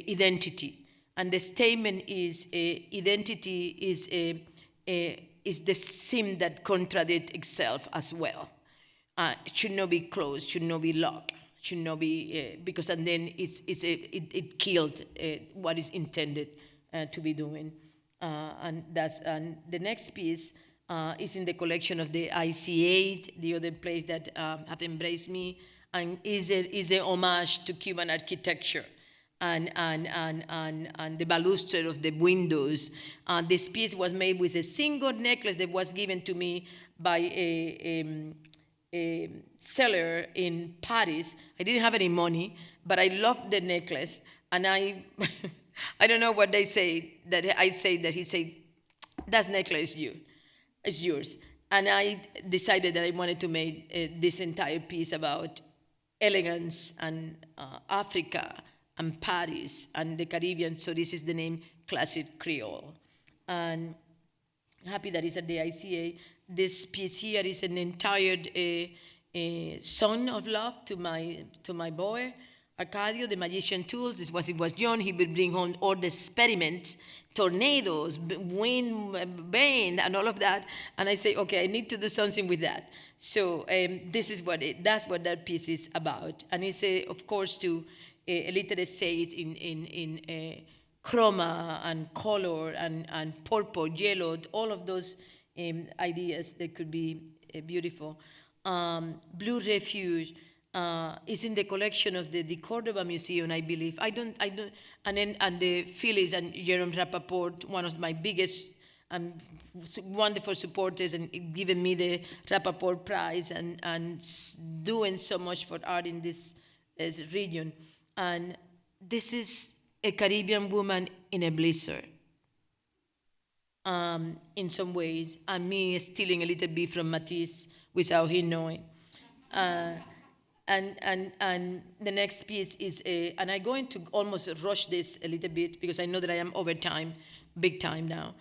identity. And the statement is identity is the sim that contradicts itself as well. It should not be closed, should not be locked, should not be, because and then it killed what is intended to be doing. And the next piece is in the collection of the IC8, the other place that have embraced me, and is a homage to Cuban architecture and the baluster of the windows. This piece was made with a single necklace that was given to me by a seller in Paris. I didn't have any money, but I loved the necklace, and I don't know what they say, that I say that he said, that necklace is yours. And I decided that I wanted to make this entire piece about elegance and Africa and Paris and the Caribbean. So this is the name Classic Creole. And I'm happy that it's at the ICA. This piece here is an entire song of love to my boy, Arcadio, the magician tools. It was John. He would bring home all the experiments, tornadoes, wind, rain, and all of that. And I say, okay, I need to do something with that. So this is that's what that piece is about. And it's of course to a little essay in chroma and color and purple, yellow, all of those ideas that could be beautiful. Blue Refuge. It's in the collection of the Cordova Museum, I believe. And the Phyllis and Jerome Rappaport, one of my biggest and wonderful supporters, and giving me the Rappaport Prize and doing so much for art in this region. And this is a Caribbean woman in a blizzard. In some ways, and me stealing a little bit from Matisse without him knowing. And the next piece is, and I'm going to almost rush this a little bit because I know that I am over time, big time now.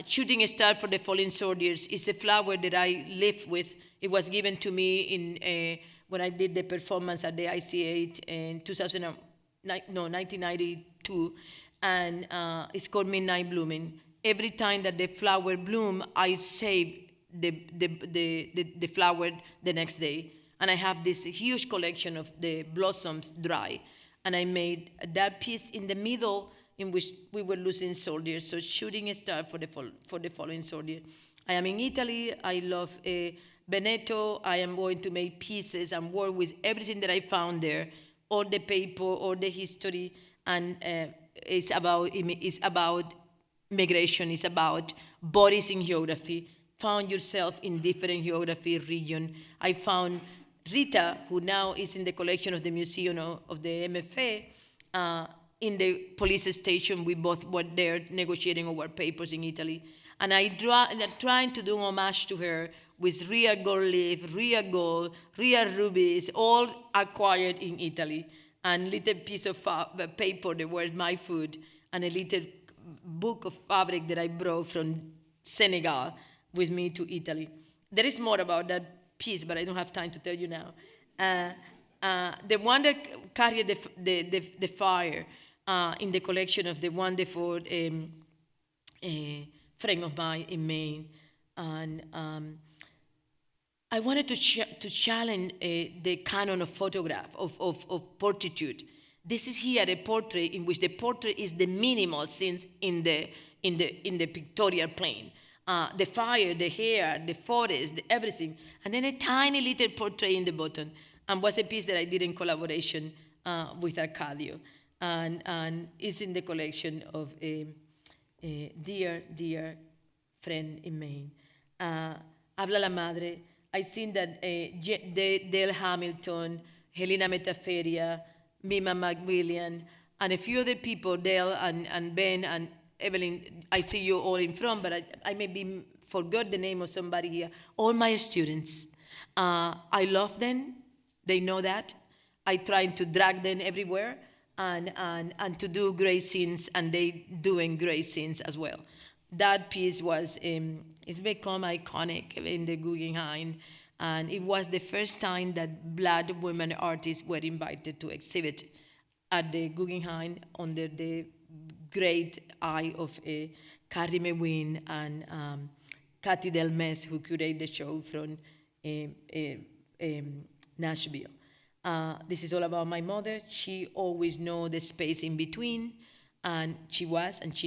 Shooting a Star for the Fallen Soldiers is a flower that I live with. It was given to me when I did the performance at the IC8 in 1992, and it's called Midnight Blooming. Every time that the flower bloom, I save the flower the next day. And I have this huge collection of the blossoms dry. And I made that piece in the middle in which we were losing soldiers, so shooting a star for the fallen soldier. I am in Italy. I love Veneto. I am going to make pieces and work with everything that I found there, all the paper, all the history, and it's about migration, it's about bodies in geography. Found yourself in different geography region. I found Rita, who now is in the collection of the Museum of the MFA, in the police station. We both were there negotiating our papers in Italy. And trying to do homage to her with real gold leaf, real gold, real rubies, all acquired in Italy. And little piece of paper that was my food, and a little book of fabric that I brought from Senegal with me to Italy. There is more about that piece, but I don't have time to tell you now. The one that carried the fire in the collection of the wonderful friend of mine in Maine. And I wanted to challenge the canon of photograph, of portraiture. This is here a portrait in which the portrait is the minimal scenes in the pictorial plane. The fire, the hair, the forest, everything. And then a tiny little portrait in the bottom. And was a piece that I did in collaboration with Arcadio. And is in the collection of a dear, dear friend in Maine. Habla la Madre. I seen that Dale Hamilton, Helena Metaferia, Mima McWilliam, and a few other people, Dale and Ben and Evelyn, I see you all in front, but I maybe forgot the name of somebody here. All my students. I love them. They know that. I try to drag them everywhere and to do great scenes, and they doing great scenes as well. That piece was, it's become iconic in the Guggenheim, and it was the first time that Black women artists were invited to exhibit at the Guggenheim under the great eye of Carrie Mewin and Cathy Delmes, who curated the show from Nashville. This is all about my mother. She always know the space in between, and she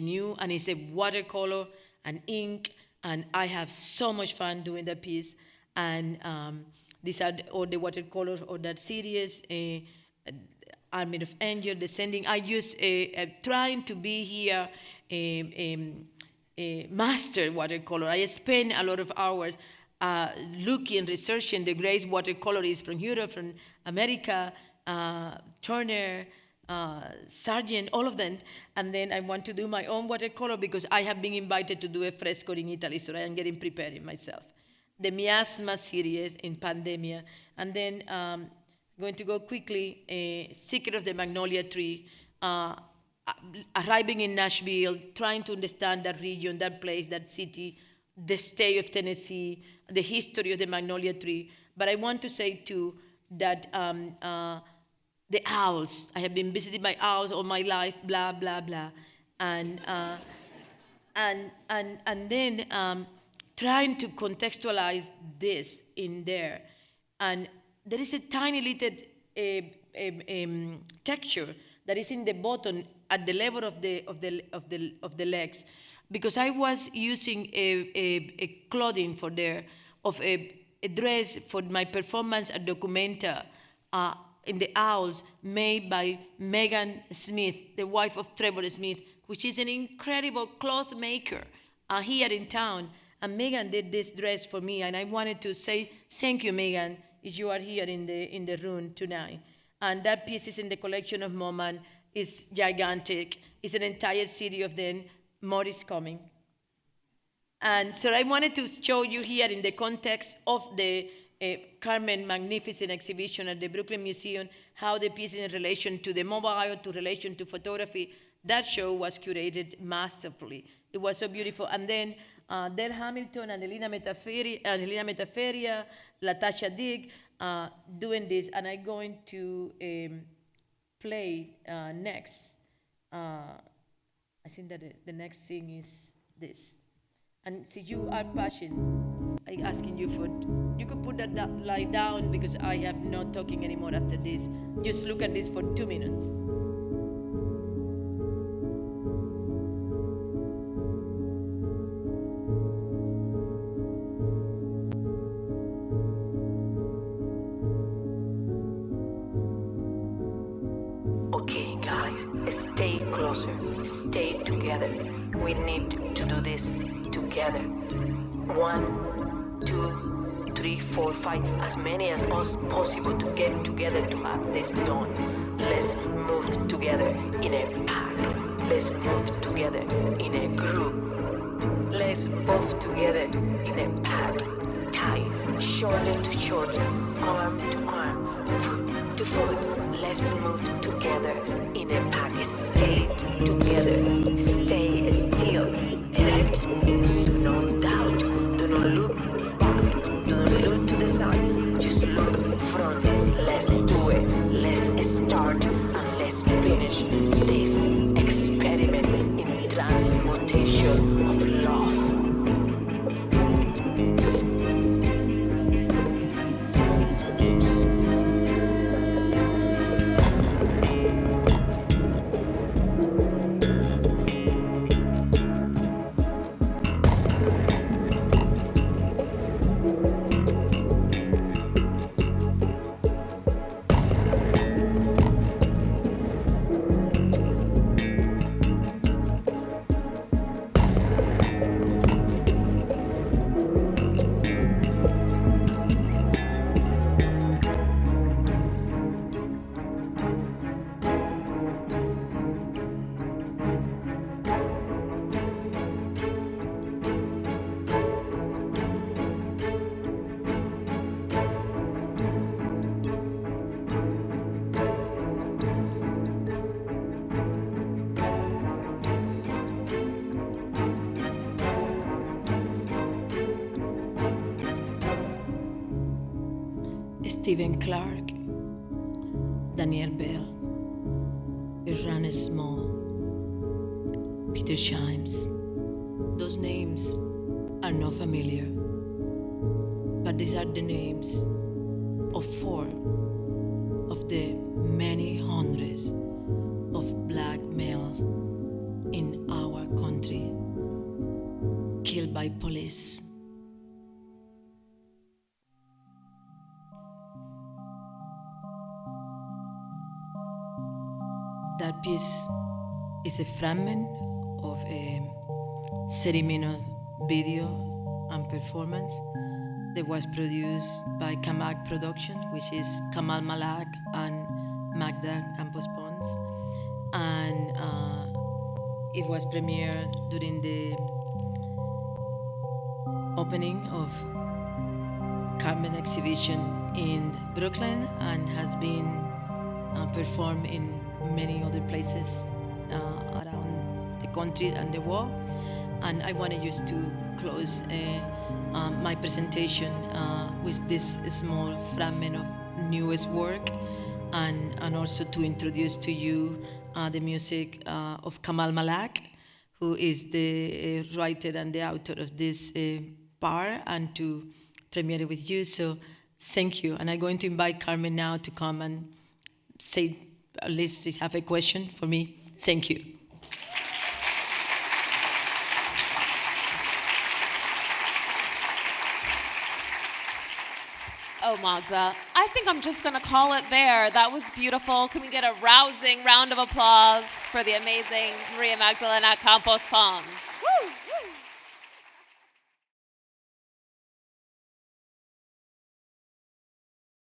knew, and it's a watercolor and ink, and I have so much fun doing that piece. And these are all the watercolors of that series, Army of Angel, Descending. I just trying to be here a master watercolor. I spend a lot of hours looking, researching the great watercolorists from Europe, from America, Turner, Sargent, all of them. And then I want to do my own watercolor because I have been invited to do a fresco in Italy, so I am getting prepared myself. The Miasma series in Pandemia. And then going to go quickly, Secret of the Magnolia Tree, arriving in Nashville, trying to understand that region, that place, that city, the state of Tennessee, the history of the Magnolia Tree. But I want to say, too, that the owls, I have been visiting my owls all my life, blah, blah, blah. And then trying to contextualize this in there. And there is a tiny little texture that is in the bottom at the level of the legs, because I was using a clothing for there of a a dress for my performance at Documenta in the Owls made by Megan Smith, the wife of Trevor Smith, which is an incredible cloth maker here in town. And Megan did this dress for me, and I wanted to say thank you, Megan, if you are here in the room tonight. And that piece is in the collection of MoMA. It's gigantic. It's an entire city of them. More is coming. And so I wanted to show you here in the context of the Carmen Magnificent exhibition at the Brooklyn Museum, how the piece is in relation to the mobile, to relation to photography. That show was curated masterfully. It was so beautiful. And then Del Hamilton and Elena Metaferia, Latasha Digg doing this. And I'm going to play next. I think that the next thing is this. And since you are passionate, I'm asking you for, you could put that lie down because I am not talking anymore after this. Just look at this for 2 minutes. Okay, guys, stay closer, stay together. We need to do this together. 1, 2, 3, 4, 5, as many as possible to get together to have this done. Let's move together in a pack. Let's move together in a group. Let's move together in a pack. Tight, shoulder to shoulder, arm to arm, foot to foot. Let's move together in a pack. Stay together. Stay still. Erect. Do not doubt. Do not look back. Do not look to the side. Just look front. Let's do it. Let's start and let's finish this experiment in transmutation of love. Stephen Clark, Daniel Bell, Irran Small, Peter Chimes. Those names are not familiar, but these are the names of 4 of the many hundreds of black males in our country killed by police. That piece is a fragment of a 30-minute video and performance that was produced by Kamak Productions, which is Kamal Malak and Magda Campos-Pons. And it was premiered during the opening of Carmen exhibition in Brooklyn and has been performed in many other places around the country and the world. And I wanted just to close my presentation with this small fragment of newest work and also to introduce to you the music of Kamal Malak, who is the writer and the author of this part, and to premiere it with you. So thank you. And I'm going to invite Carmen now to come and say, at least have a question for me. Thank you. Wow, Magda. I think I'm just going to call it there. That was beautiful. Can we get a rousing round of applause for the amazing María Magdalena Campos-Pons?